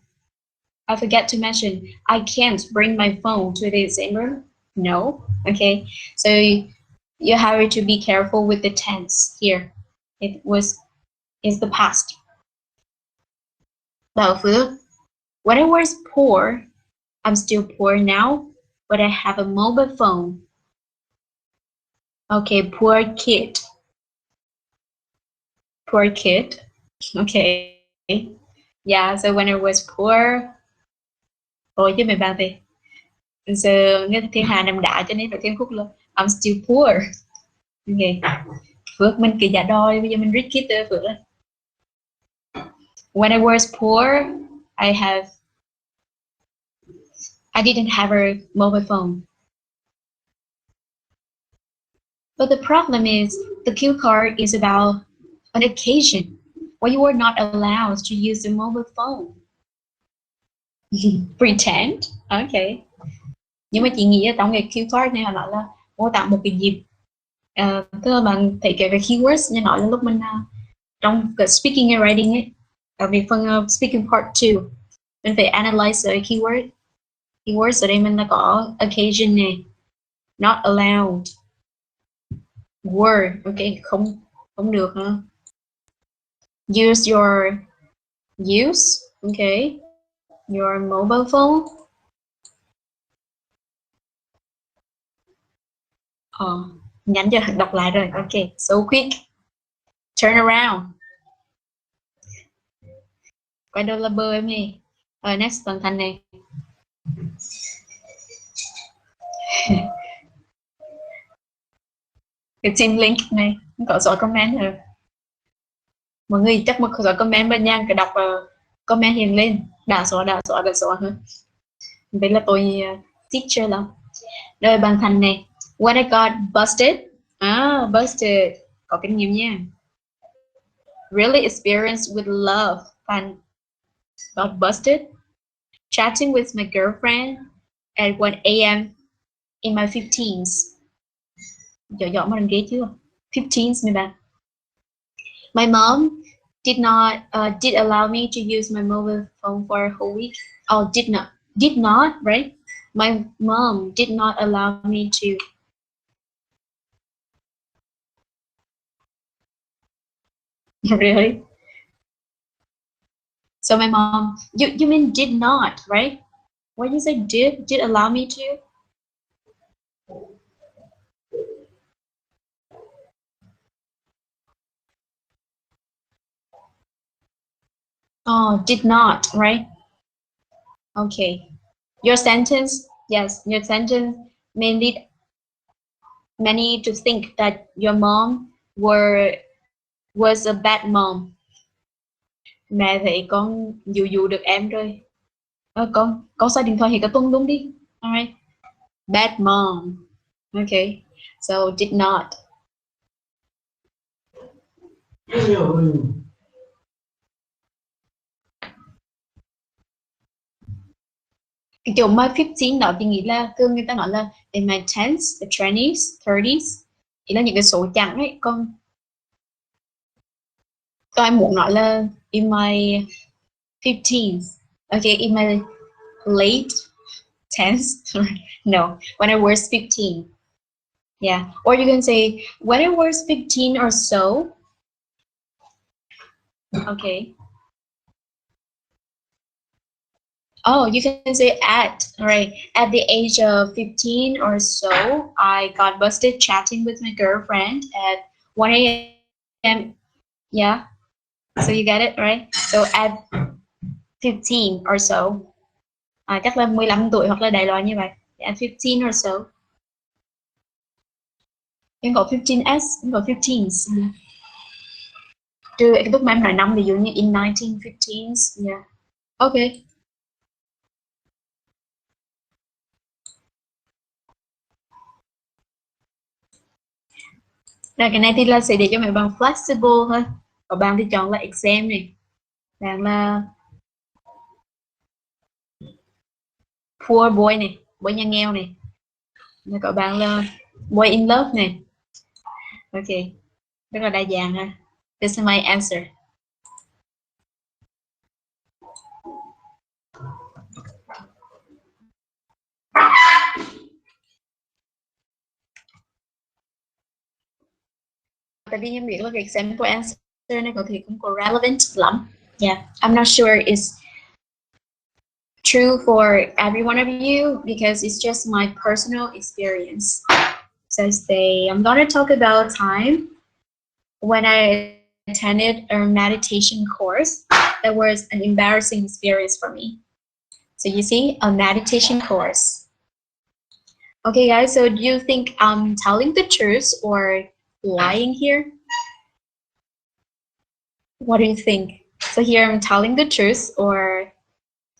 I forget to mention, I can't bring my phone to the exam room. No, okay. So you have to be careful with the tense here. It's the past. Bảo Phước, when I was poor, I'm still poor now, but I have a mobile phone. Okay, poor kid. Poor kid. Okay. Yeah, so when I was poor. Ôi chứ mày bạn thì giờ nghe thiên hà nằm đá cho nên phải thêm khúc là I'm still poor. Okay. Phước mình kỳ giả đôi, bây giờ mình rich kid Phước ơi. When I was poor, I didn't have a mobile phone. But the problem is the cue card is about an occasion where you were not allowed to use the mobile phone. Pretend. Okay. Nhưng mà chị nghĩ ở trong cái keyword này họ nói là mô tả một cái dịp. Tức là bạn thấy cái keywords như nói là lúc mình trong cái speaking and writing ấy, ở về phần speaking part 2 mình phải analyze cái keyword. Keywords ở đây mình là có occasion này, not allowed, were, okay, không được ha. Use your, use, okay, your mobile phone. Nhắn cho đọc lại rồi, okay, so quick. Turn around. Quay đầu là bờ em nè. Rồi next Toàn Thành này. Cái team link này có số comment rồi. Mọi người chắc một số comment bên nha, cái đọc comment hiện lên. Đảo số hả? Đấy là tôi teacher lắm. Rồi bạn Thành này. When I got busted. Busted. Có kinh nghiệm nha. Really experienced with love. Thành got busted. Chatting with my girlfriend at 1 a.m. in my 15s. Giỏi mà đừng ghê chưa? 15s mấy bạn. My mom did allow me to use my mobile phone for a whole week. Oh, did not, right? My mom did not allow me to. Really? So my mom, you mean did not, right? What you say did allow me to? Oh, did not, right? Okay. Your sentence, yes, your sentence may lead many to think that your mom was a bad mom. Mẹ thấy con dụ được em rồi. Con xài điện thoại thì có tung đúng đi. Alright. Bad mom. Okay. So did not. Cái kiểu my 15 đó thì nghĩ là thường người ta nói là in my 10s, the 20s, 30s. Ý là những cái số chẵn ấy. Còn em muốn nói là in my 15s. Okay, in my late 10s. No, when I was 15. Yeah, or you can say when I was 15 or so. Okay. Oh, you can say at, right? At the age of 15 or so, I got busted chatting with my girlfriend at 1 a.m. Yeah. So you get it, right? So at 15 or so. Chắc là 15 tuổi hoặc là đại loại như vậy. At 15 or so. Em có 15s, em có 15s. Trừ cái lúc mà em nói năm, ví dụ như in 1915s. Yeah. Okay. Rồi cái này thì là sẽ để cho mấy bạn flexible thôi. Còn bạn thì chọn là exam này. Bạn là poor boy này, boy nhà nghèo này. Rồi các bạn là boy in love này. Ok, rất là đa dạng ha. This is my answer. Tại vì em biết là cái example answer này có thể không có relevant lắm. Yeah, I'm not sure it's true for every one of you because it's just my personal experience. So I'm gonna talk about time when I attended a meditation course that was an embarrassing experience for me. So you see, a meditation course. Okay, guys, so do you think I'm telling the truth or lying here? What do you think? So here I'm telling the truth or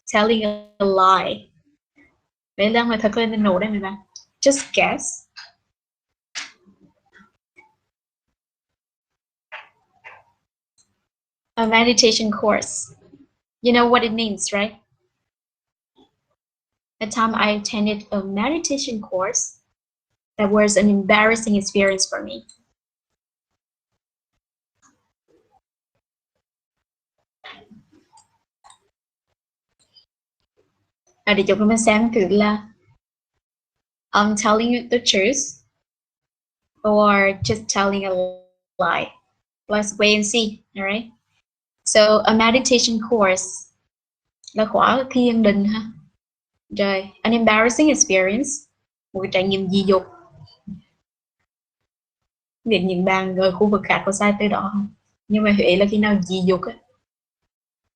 telling a lie? Vậy là người thật lên nổ đây mấy bạn. Just guess. A meditation course. You know what it means, right? That time I attended a meditation course that was an embarrassing experience for me. Để cho các bạn xem thử là I'm telling you the truth or just telling a lie. Let's wait and see, alright? So a meditation course là khóa thiền định ha. Rồi, an embarrassing experience, một cái trải nghiệm dị dục. Biết những bạn ở khu vực khác có sai từ đó không? Nhưng mà Huế là khi nào dị dục á?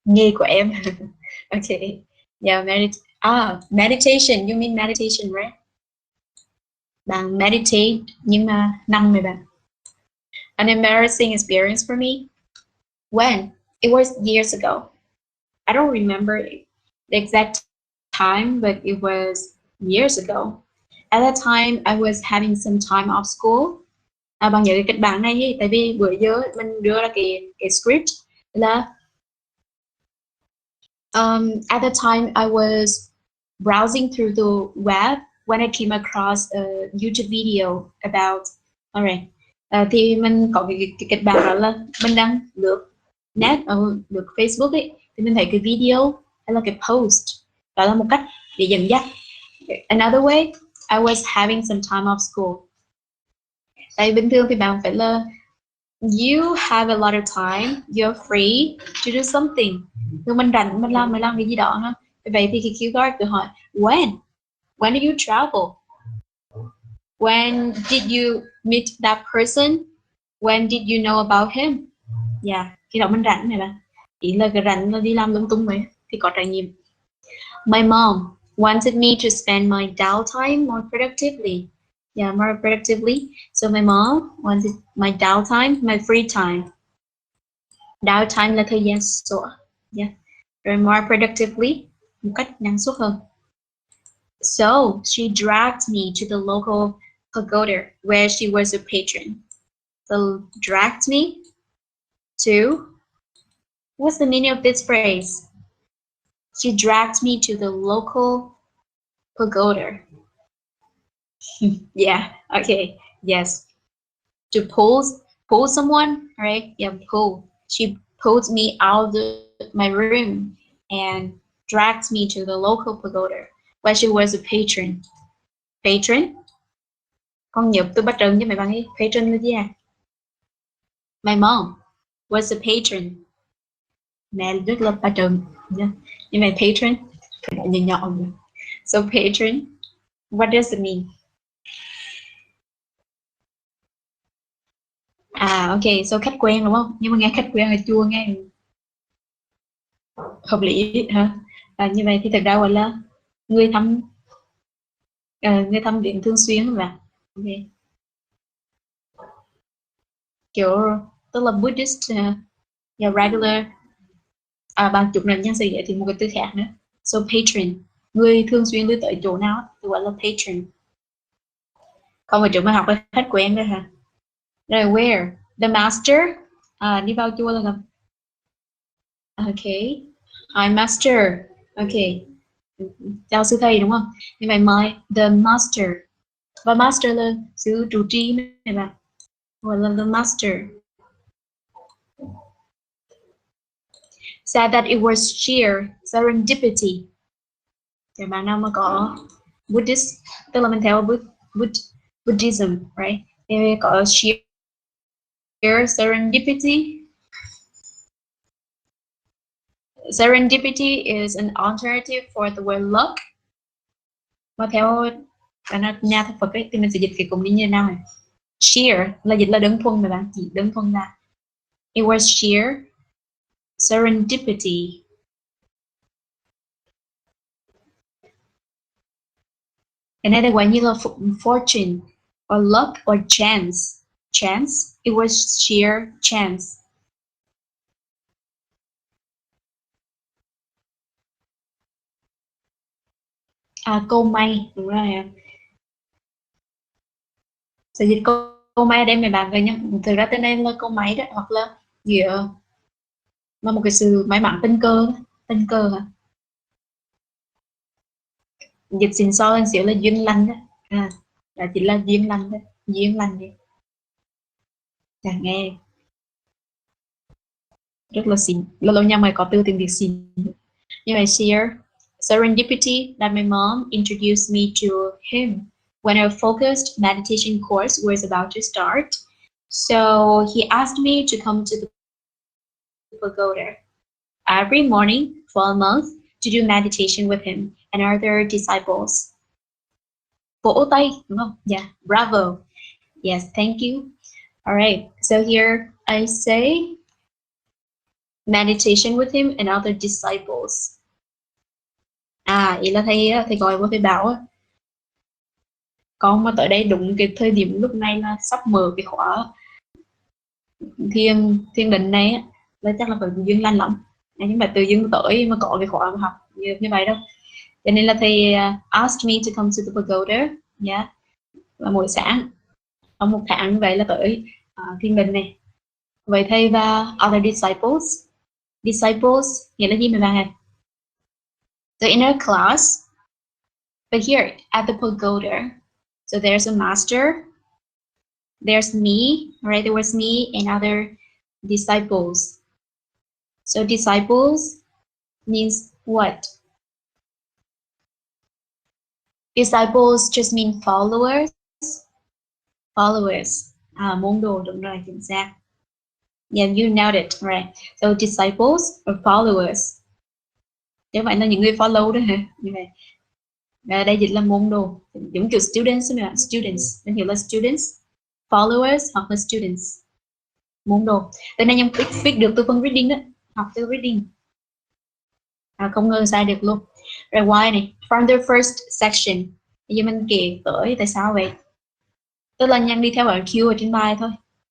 Nghề của em. Okay. Yeah, meditation, you mean meditation, right? Bạn meditate nhưng mà nằm rồi bạn. An embarrassing experience for me? When? It was years ago. I don't remember the exact time, but it was years ago. At that time, I was having some time off school. Bạn nhớ cái kịch bản này đi, tại vì bữa giờ mình đưa ra cái script là at that time I was browsing through the web when I came across a YouTube video about, alright, thì mình có cái kịch bản đó là mình đang lướt net, lướt Facebook ấy, thì mình thấy cái video hay là cái post, đó là một cách để dẫn dắt. Another way, I was having some time off school. Tại bình thường thì bạn phải là you have a lot of time, you're free to do something. Thì mình rảnh mình làm cái gì đó ha. Vậy thì cái keyword tự hỏi when did you travel? When did you meet that person? When did you know about him? Yeah, khi đó mình rảnh này bạn. Ý là cái rảnh là đi làm lung tung vậy thì có trải nghiệm. My mom wanted me to spend my downtime more productively. Yeah, more productively. So my mom wanted my downtime, my free time. Downtime là thời gian sủa. Yeah. Rồi more productively, một cách năng suất hơn. So she dragged me to the local pagoda where she was a patron. So dragged me to, what's the meaning of this phrase? She dragged me to the local pagoda. Yeah, okay, yes. To pull someone, right? Yeah, pull. She pulled me out of my room and dragged me to the local pagoda where she was a patron. Patron? Con nhập từ bắt trần cho mày bạn ấy. Patron là gì à? My mom was a patron. Mẹ rất là patron. Yeah. Nhưng mà patron phải nhỏ nhỏ. So patron, what does it mean? Ok, so khách quen đúng không? Nhưng mà nghe khách quen là chua nghe hợp lý hả? Như vậy thì thật ra gọi là người thăm viếng thường xuyên là okay. Kiểu tức là Buddhist, regular, bằng chục lần nhân sự vậy thì một cái từ khác nữa. So patron, người thường xuyên đi tới chỗ nào thì gọi là patron. Còn ở trường mới học là khách quen đó hả? Rồi where? The master, đi vào chùa là gặp. Okay, hi master. Okay, chào sư thầy đúng không? Như vậy the master, và master là sư trụ trì này bạn, gọi là the master. Said that it was sheer serendipity. Thì bạn nào mà có Buddhist, tức là mình theo Buddhism, right? Thì có sheer serendipity. Serendipity is an alternative for the word luck. Và theo nhà thực Phật ấy, thì mình sẽ dịch cái cụm như thế nào này? Sheer là dịch là đơn thuần, mà bạn chỉ đơn thuần là it was sheer serendipity. Cái này là gọi như là fortune or luck or chance. Chance, it was sheer chance. Câu may, đúng rồi. Sẽ dịch câu may ở đây mấy bạn về nhá. Thực ra tên đây là câu may đó, hoặc là gì mà một cái sự may mắn tình cờ hả? Dịch xin so hơn xíu là duyên lành đó. Đó chỉ là duyên lành thôi. Duyên lành đi. Chẳng nghe rất là xinh. Lâu lâu nha mày có từ tiếng Việt xinh. Như vậy share serendipity that my mom introduced me to him when our focused meditation course was about to start. So he asked me to come to the pagoda every morning for a month to do meditation with him and other disciples. Vỗ tay, đúng không? Yeah, bravo. Yes, thank you. All right, so here I say meditation with him and other disciples. Ý là thầy gọi với thầy bảo á, con mà tới đây đúng cái thời điểm lúc này là sắp mở cái khóa thiền định này á, là chắc là phải duyên lành lắm. Nhưng mà tự dưng tới mà có cái khóa học như vậy đâu. Cho nên là thầy asked me to come to the pagoda, yeah, là mỗi sáng trong một tháng, vậy là tới thiền định này. Vậy thầy và other disciples nghĩa là gì mấy bạn ạ? So in our class, but here at the pagoda, so there's a master, there's me, right? There was me and other disciples. So disciples means what? Disciples just mean followers. Followers. Môn đồ, đúng rồi, chính xác. Yeah, you nailed it, right? So disciples or followers. Chứ vậy là những người follow đó hả? Như vậy. Đây dịch là môn đồ. Giống kiểu students nữa, students. Nên hiểu là students, followers hoặc là students. Môn đồ. Từ nay em biết được từ phần reading đó. Học từ reading. Không ngờ sai được luôn. Rồi why này? From the first section. Bây giờ mình kể tới tại sao vậy? Tức là nhân đi theo ở Q ở trên bài thôi.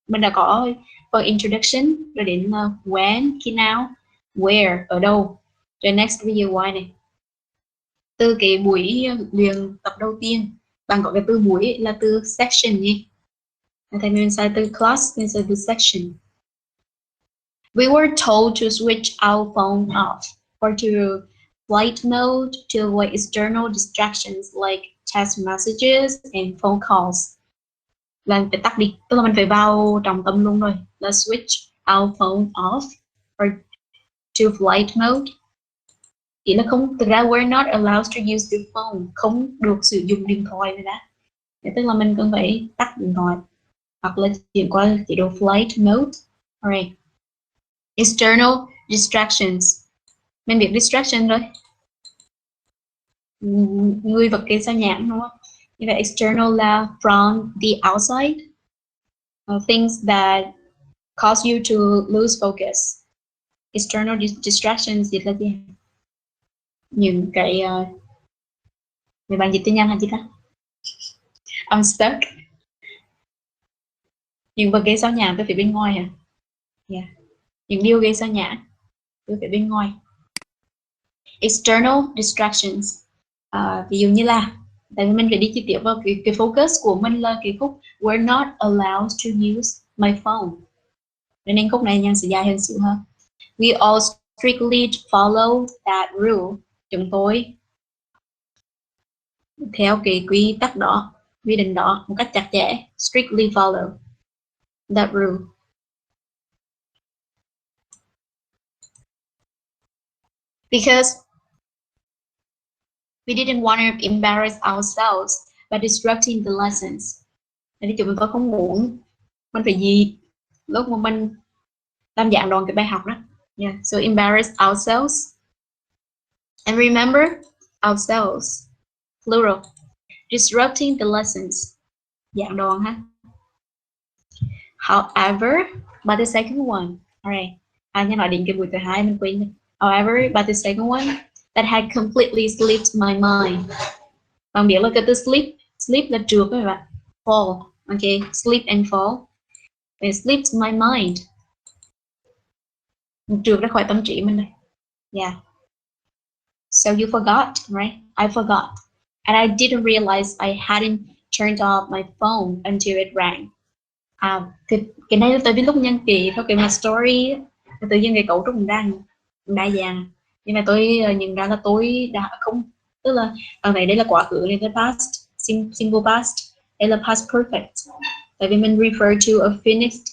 Mình đã có phần introduction, rồi đến when, khi nào, where, ở đâu. Rồi next video why này. Từ cái buổi luyện tập đầu tiên, bạn có cái từ buổi là từ section nhé. Thầy mình sai từ class, mình sai từ section. We were told to switch our phone off or to flight mode to avoid external distractions like text messages and phone calls. Là phải tắt đi, tức là mình phải vào trọng tâm luôn rồi, là switch our phone off or to flight mode. Ý là không, thực ra we're not allowed to use the phone, không được sử dụng điện thoại nữa đã. Tức là mình cần phải tắt điện thoại hoặc là chuyển qua chế độ flight mode. Alright. External distractions. Mình biết distraction rồi. Người vật kia sao nhãn đúng không? Như vậy external là from the outside, things that cause you to lose focus. External distractions dịch là gì? Những cái mấy bạn dịch tiếng Anh hả chị ta? I'm stuck. Những vật gây sao nhãn tôi phải bên ngoài hả? Yeah. Những điều gây sao nhãn tôi phải bên ngoài. External distractions. Ví dụ như là tại vì mình phải đi chi tiết vào cái focus của mình là cái khúc we're not allowed to use my phone. Nên khúc này nhân sẽ dài hơn xíu hơn. We all strictly follow that rule. Chúng tôi theo cái quy tắc đó, quy định đó một cách chặt chẽ. Strictly follow that rule. Because we didn't want to embarrass ourselves by disrupting the lessons. Nên chúng tôi không muốn mình phải gì lúc mà mình làm giảng đoạn cái bài học đó. Yeah, so embarrass ourselves. And remember, ourselves, plural. Disrupting the lessons. Giảng đoạn ha. However, by the second one, alright. Nhân nói đến cái buổi thứ hai mình quên. However, by the second one, that had completely slipped my mind. Bạn biết là cái từ sleep là trượt các bạn. Fall, okay, sleep and fall. It slipped my mind. Trượt ra khỏi tâm trí mình đây. Yeah. So you forgot, right? I forgot. And I didn't realize I hadn't turned off my phone until it rang. Cái này là tôi biết lúc nhân kỳ theo cái mà story, tự nhiên cái cấu trúc đa dạng. Nhưng mà tôi nhận ra là tôi đã không Tức là ở vậy đây là quá khứ, đây là past, simple past, đây là past perfect. Tại vì mình refer to a finished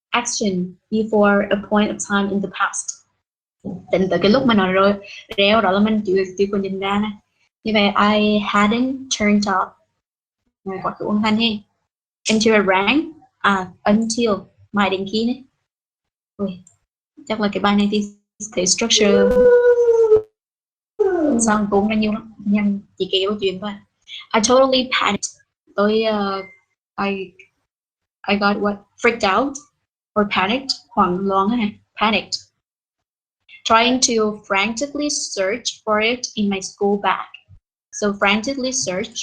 action before a point of time in the past. Tính tới cái lúc mà nó réo đó là mình chưa có nhìn ra này. Như vậy I hadn't turned up, quá khứ âm thanh hay, into a rank, until, mãi đến khi này. Ui, chắc là cái bài này thì thấy structure xong cũng ra nhiều lắm, nhanh chỉ kể câu chuyện thôi. I totally panicked. Tôi I got what, freaked out or panicked, hoảng loạn hay panicked, trying to frantically search for it in my school bag. So frantically search,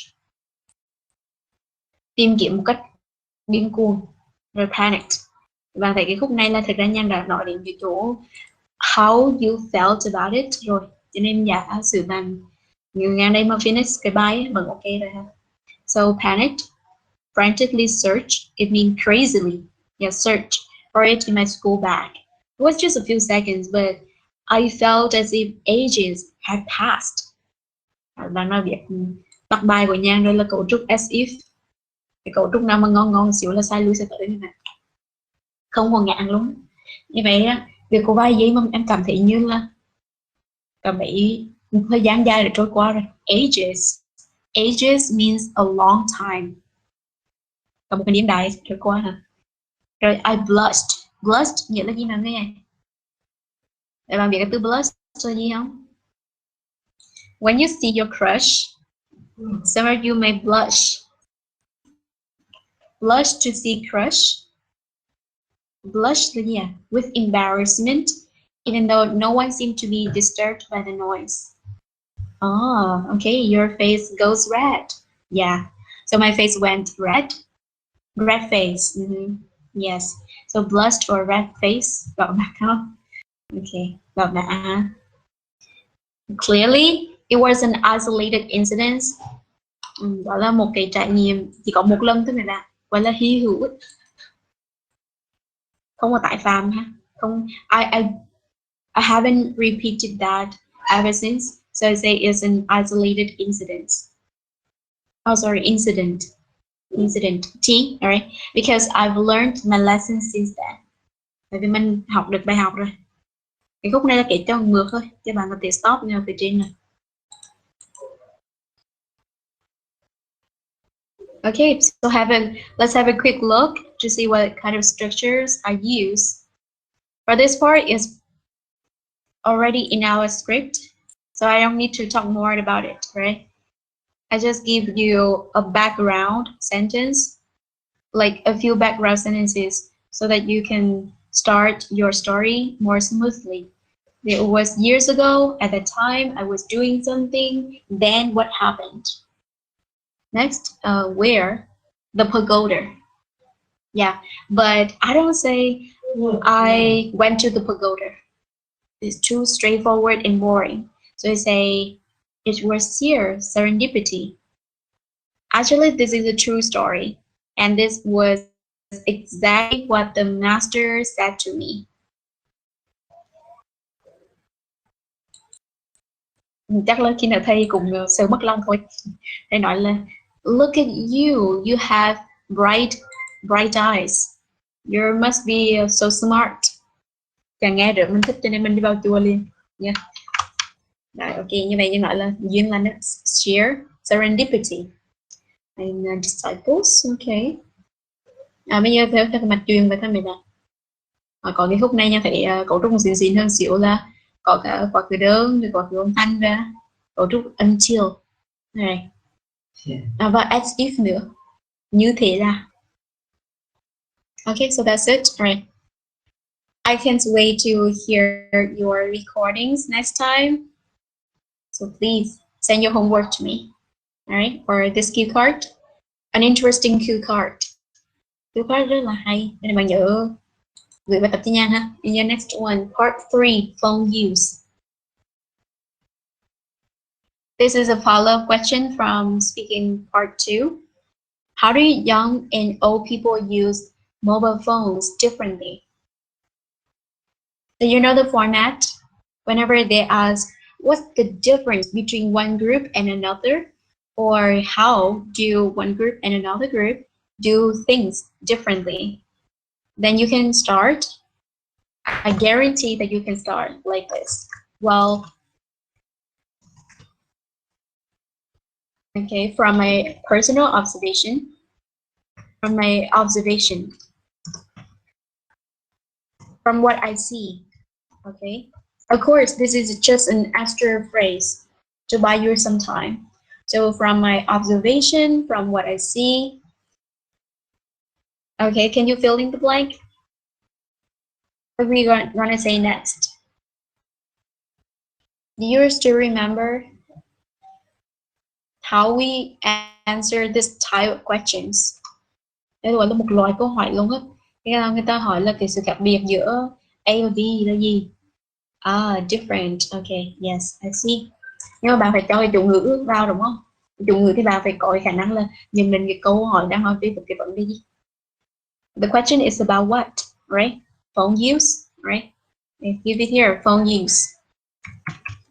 tìm kiếm một cách điên cuồng, rồi panicked. Và thấy cái khúc này là thực ra Nhan đã nói đến cái chỗ how you felt about it rồi, cho nên giả sử bằng ngang đây mà finish cái bài vẫn ok rồi ha. So panicked, frantically search, it means crazily, yeah, search for it in my school bag. It was just a few seconds, but I felt as if ages had passed. Đang nói việc tắt bài của Nhan đây là cấu trúc as if. Cái cấu trúc nào mà ngon xíu là sai lui sẽ tới như này, không còn ngạn luôn. Như vậy á, việc của vài giây mà em cảm thấy như là cảm thấy thời gian dài đã trôi qua rồi. Ages means a long time, còn một cái niên đại trôi qua hả. Rồi I blushed nghĩa là gì nào nghe? Để bạn biết cái từ blush là gì không? When you see your crush, some of you may blush to see crush. Blush là gì à? With embarrassment, even though no one seemed to be disturbed by the noise. Oh, okay, your face goes red. Yeah, so my face went red. Red face. Yes, so blushed or red face. Gọn mặt không? Okay, gọn mặt. Clearly, it was an isolated incident. Đó là một cái trải nghiệm chỉ có một lần thôi là gọi là hy hữu, không có tái phạm ha. Không, I haven't repeated that ever since. So I say it's an isolated incident. Oh, sorry, incident. T, alright? Because I've learned my lesson since then. Bởi vì mình học được bài học rồi. Cái khúc này là kể cho ngược thôi, cho bạn có thể stop nhau từ trên này. Okay, so let's have a quick look to see what kind of structures I use. For this part is already in our script, so I don't need to talk more about it, right? I just give you a background sentence, like a few background sentences, so that you can start your story more smoothly. It was years ago. At the time, I was doing something. Then what happened? Next, where? The pagoda. Yeah, but I don't say I went to the pagoda. It's too straightforward and boring. So I say it was sheer serendipity. Actually, this is a true story, and this was exactly what the master said to me. Chắc là khi nào thầy cũng sợ mất lòng thôi. Thầy nói là look at you, you have bright eyes. You must be so smart. Càng nghe được mình thích cho nên mình đi vào chùa liền. Yeah. Rồi, ok, như vậy như nói là duyên lành, sheer serendipity. And disciples, ok. Bây giờ theo cái mạch truyền về thằng mình là có cái khúc này nha, thấy cấu trúc xịn hơn xíu là có cả quá khứ đơn, rồi quá khứ âm thanh ra, cấu trúc until này, và as if nữa, như thế là. Okay, so that's it. All right. I can't wait to hear your recordings next time. So please send your homework to me. All right, or this cue card, an interesting cue card. Cue card rất là hay, nên bạn nhớ gửi bài tập cho Nhan ha. In your next one, part 3, phone use. This is a follow-up question from speaking part 2. How do young and old people use mobile phones differently? So you know the format. Whenever they ask, what's the difference between one group and another, or how do one group and another group do things differently, then you can start. I guarantee that you can start like this. Well, okay, from my personal observation, from what I see, okay? Of course, this is just an extra phrase to buy you some time. So from my observation, from what I see, okay, can you fill in the blank? What are we gonna say next? Do you still remember how we answer this type of questions? Đây gọi là một loại câu hỏi luôn á. Người ta hỏi là cái sự khác biệt giữa A và B là gì? Different. Okay, yes, I see. Nhưng mà bạn phải cho cái chủ ngữ vào đúng không? Chủ ngữ thì bạn phải có khả năng là nhìn định cái câu hỏi đang hỏi về cái vấn đề gì. The question is about what, right? Phone use, right? Give it here, phone use.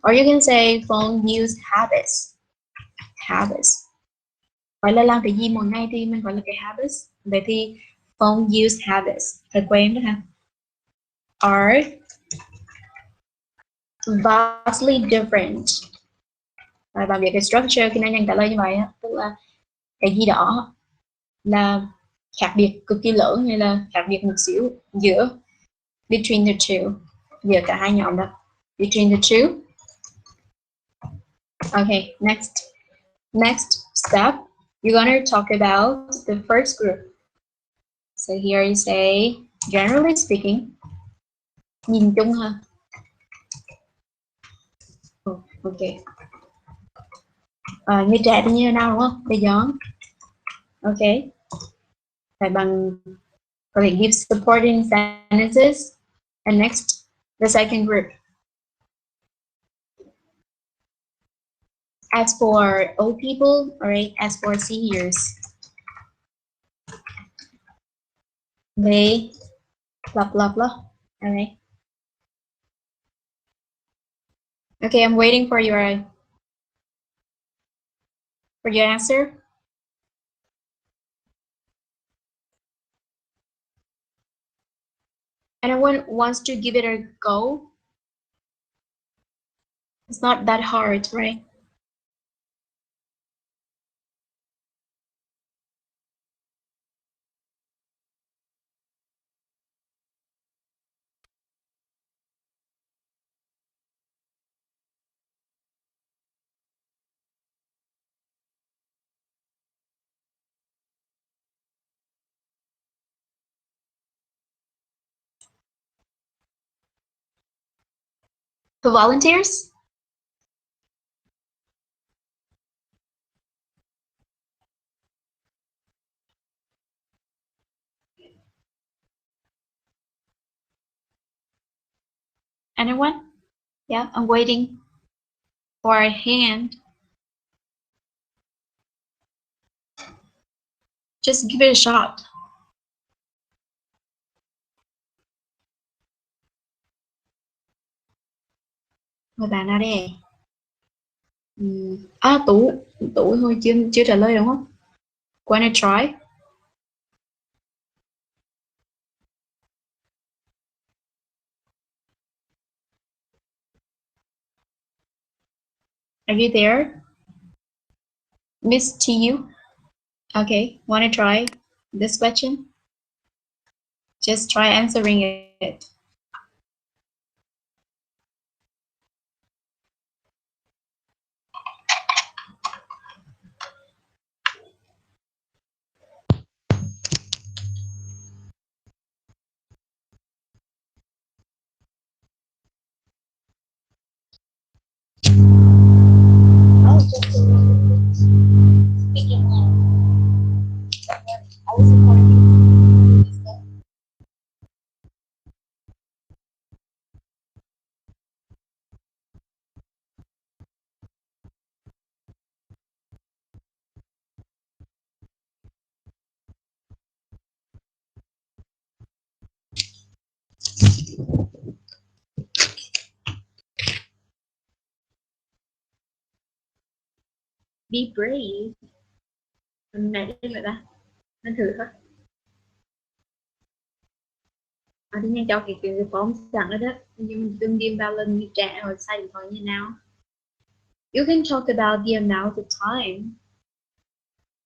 Or you can say phone use habits. Habits. Gọi là làm cái gì mỗi ngày thì mình gọi là cái habits. Vậy thì phone use habits, thật quen đó ha. Are vastly different. Bạn biết cái structure khi nãy nhận trả lời như vậy á, tức là cái gì đó là khác biệt cực kỳ lớn hay là khác biệt một xíu giữa between the two, giữa cả hai nhóm đó. Between the two. Okay, next step, you're gonna talk about the first group. So here you say, generally speaking, nhìn chung ha. Okay. Như trẻ thì như thế nào đúng không? Bây giờ, okay. Phải bằng, có thể give supporting sentences. And next, the second group. As for old people, all right, as for seniors, they blah blah blah, all right. Okay, I'm waiting for your answer. Anyone wants to give it a go? It's not that hard, right? The volunteers? Anyone? Yeah, I'm waiting for a hand. Just give it a shot. Mời bạn nào đây? Tú thôi, chưa trả lời đúng không? Wanna try? Are you there? Miss TU? Okay, wanna try this question? Just try answering it. Speaking loud. I was recording. Be brave. Mình này cái người ta. Nên thử thôi. Thì nhanh cho cái phóng sẵn đó đó. Nhưng mình đừng điềm vào lần như trẻ rồi sai điện thoại như nào. You can talk about the amount of time,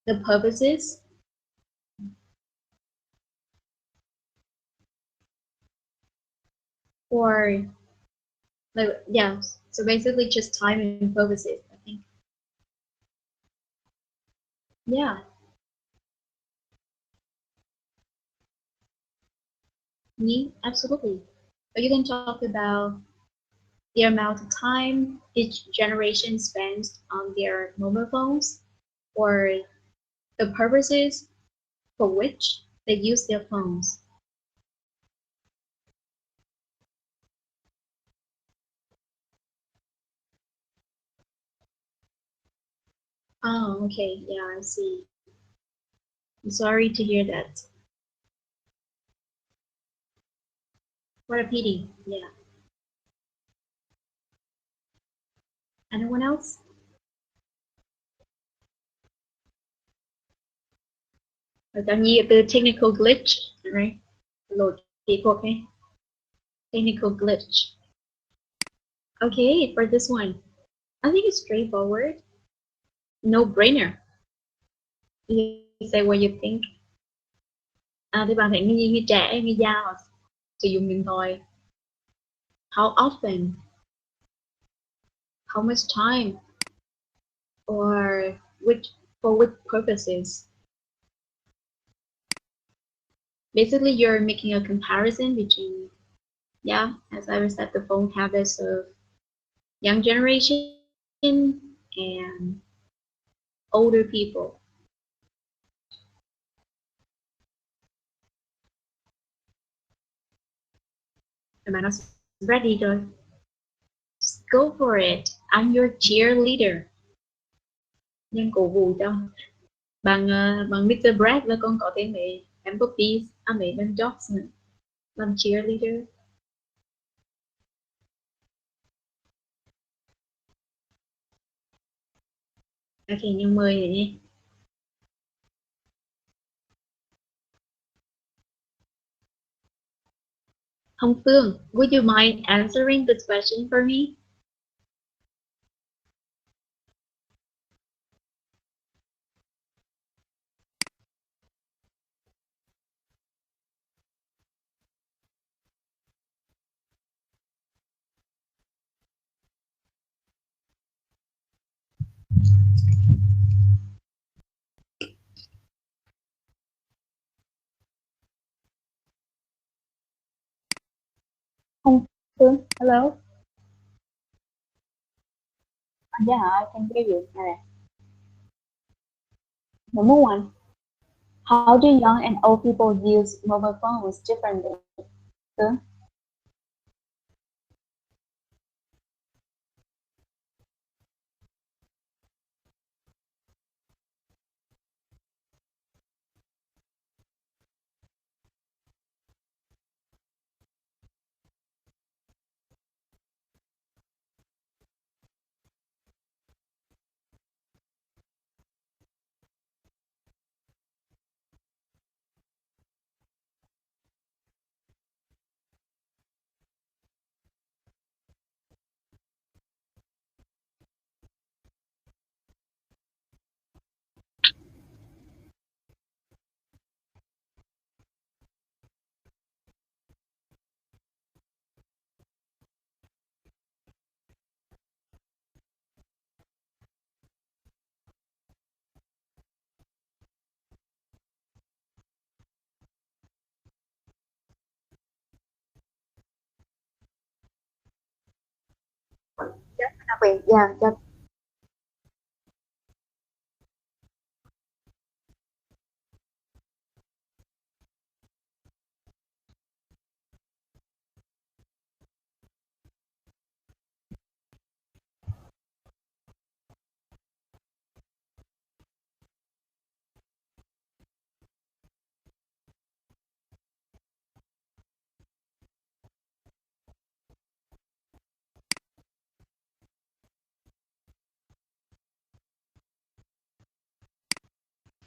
the purposes, or like yeah. So basically, just time and purposes. I think. Yeah. Me, absolutely. But you can talk about the amount of time each generation spends on their mobile phones, or the purposes for which they use their phones. Oh, okay. Yeah, I see. I'm sorry to hear that. What a pity. Yeah. Anyone else? Tạm nhiên từ technical glitch, right? Lỗi kỹ thuật ấy. Technical glitch. Okay, for this one, I think it's straightforward. No brainer. You say what you think. Thì bạn thấy người trẻ, người già họ sử dụng điện thoại. How often? How much time? Or for which purposes? Basically, you're making a comparison between, yeah, as I said, the phone habits of young generation and older people. Am I not ready, rồi? Just go for it. I'm your cheerleader. Nhân cổ vũ cho. Bằng Mr. Brad là con có tên mẹ em Poppy, mẹ Ben Johnson làm cheerleader. Ok, nhưng mời này nhé. Hồng Phương, would you mind answering this question for me? Hồng Phương, hello. Yeah, I can hear you. Number one, how do young and old people use mobile phones differently? Phương? Đặc biệt, yeah,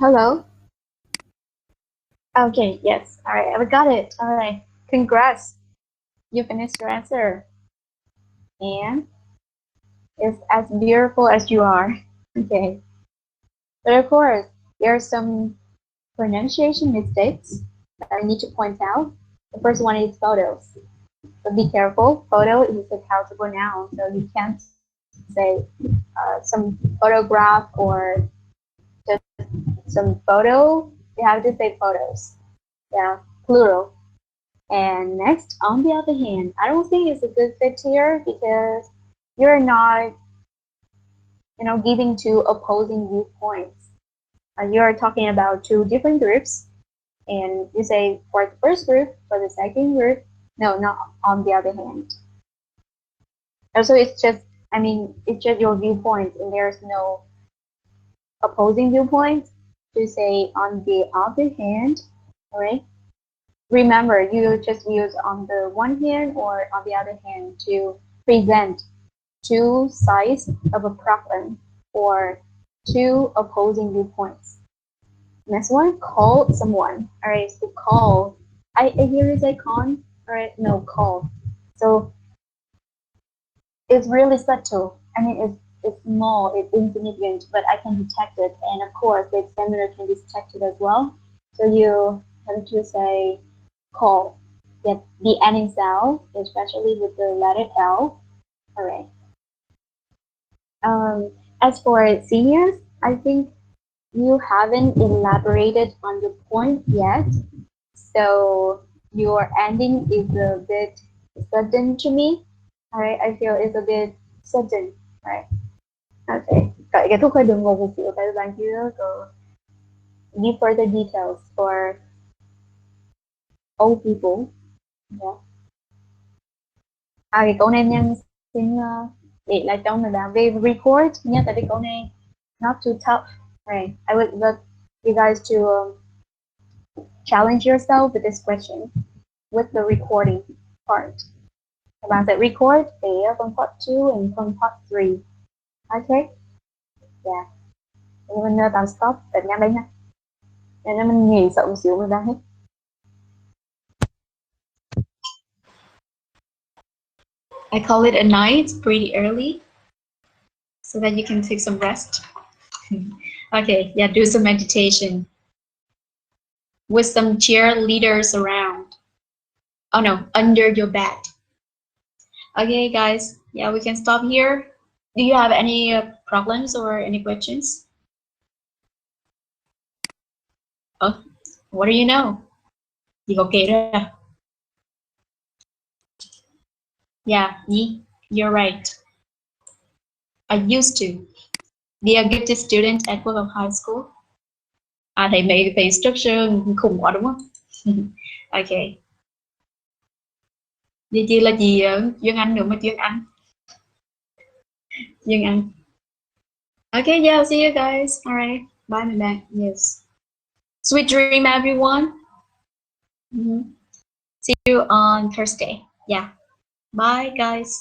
Hello. Okay, yes. All right, I got it. All right. Congrats. You finished your answer. And it's as beautiful as you are. Okay. But of course, there are some pronunciation mistakes that I need to point out. The first one is photos. So be careful. Photo is a countable noun, so you can't say some photograph or just some photo. You have to say photos. Yeah, plural. And next, on the other hand, I don't think it's a good fit here because you're not, giving two opposing viewpoints. You're talking about two different groups, and you say for the first group, for the second group, no, not on the other hand. Also, it's just your viewpoint, and there's no opposing viewpoint to say on the other hand, all right? Remember, you just use on the one hand or on the other hand to present two sides of a problem or two opposing viewpoints. Next one, call someone. All right, so call. I hear you say con. All right, no, call. So it's really subtle. It's small, it's insignificant, but I can detect it. And of course, the examiner can detect it as well. So you have to say call. Get the ending sound, especially with the letter L. All right. As for seniors, I think you haven't elaborated on the point yet. So your ending is a bit sudden to me. All right, I feel it's a bit sudden. Right. Okay. Kết thúc hơi đường ngột một xíu tại bạn chưa có give further details for old people. Yeah. Cái câu này nhân xin để lại trong là bạn về record nha, tại vì câu này not too tough. Right. I would love you guys to challenge yourself with this question with the recording part. Các bạn sẽ record để phần part 2 and phần part 3. Okay? Yeah. Nhưng mình tạm stop tại nha đây nha. Nên mình nghỉ sợ một xíu mình ra hết. I call it a night. It's pretty early, so that you can take some rest. Okay, yeah, do some meditation with some cheerleaders around. Oh no, under your bed. Okay, guys, yeah, we can stop here. Do you have any problems or any questions? Oh, what do you know? You okay there? Yeah, you're right. I used to be a gifted student at Willow High School. Thầy mấy thầy structure khủng quá đúng không? Okay. Vậy chị là gì Duyên Anh nữa mà Duyên Anh. Duyên Anh. Okay, yeah, I'll see you guys. All right, bye, my back. Yes. Sweet dream, everyone. See you on Thursday. Yeah. Bye, guys.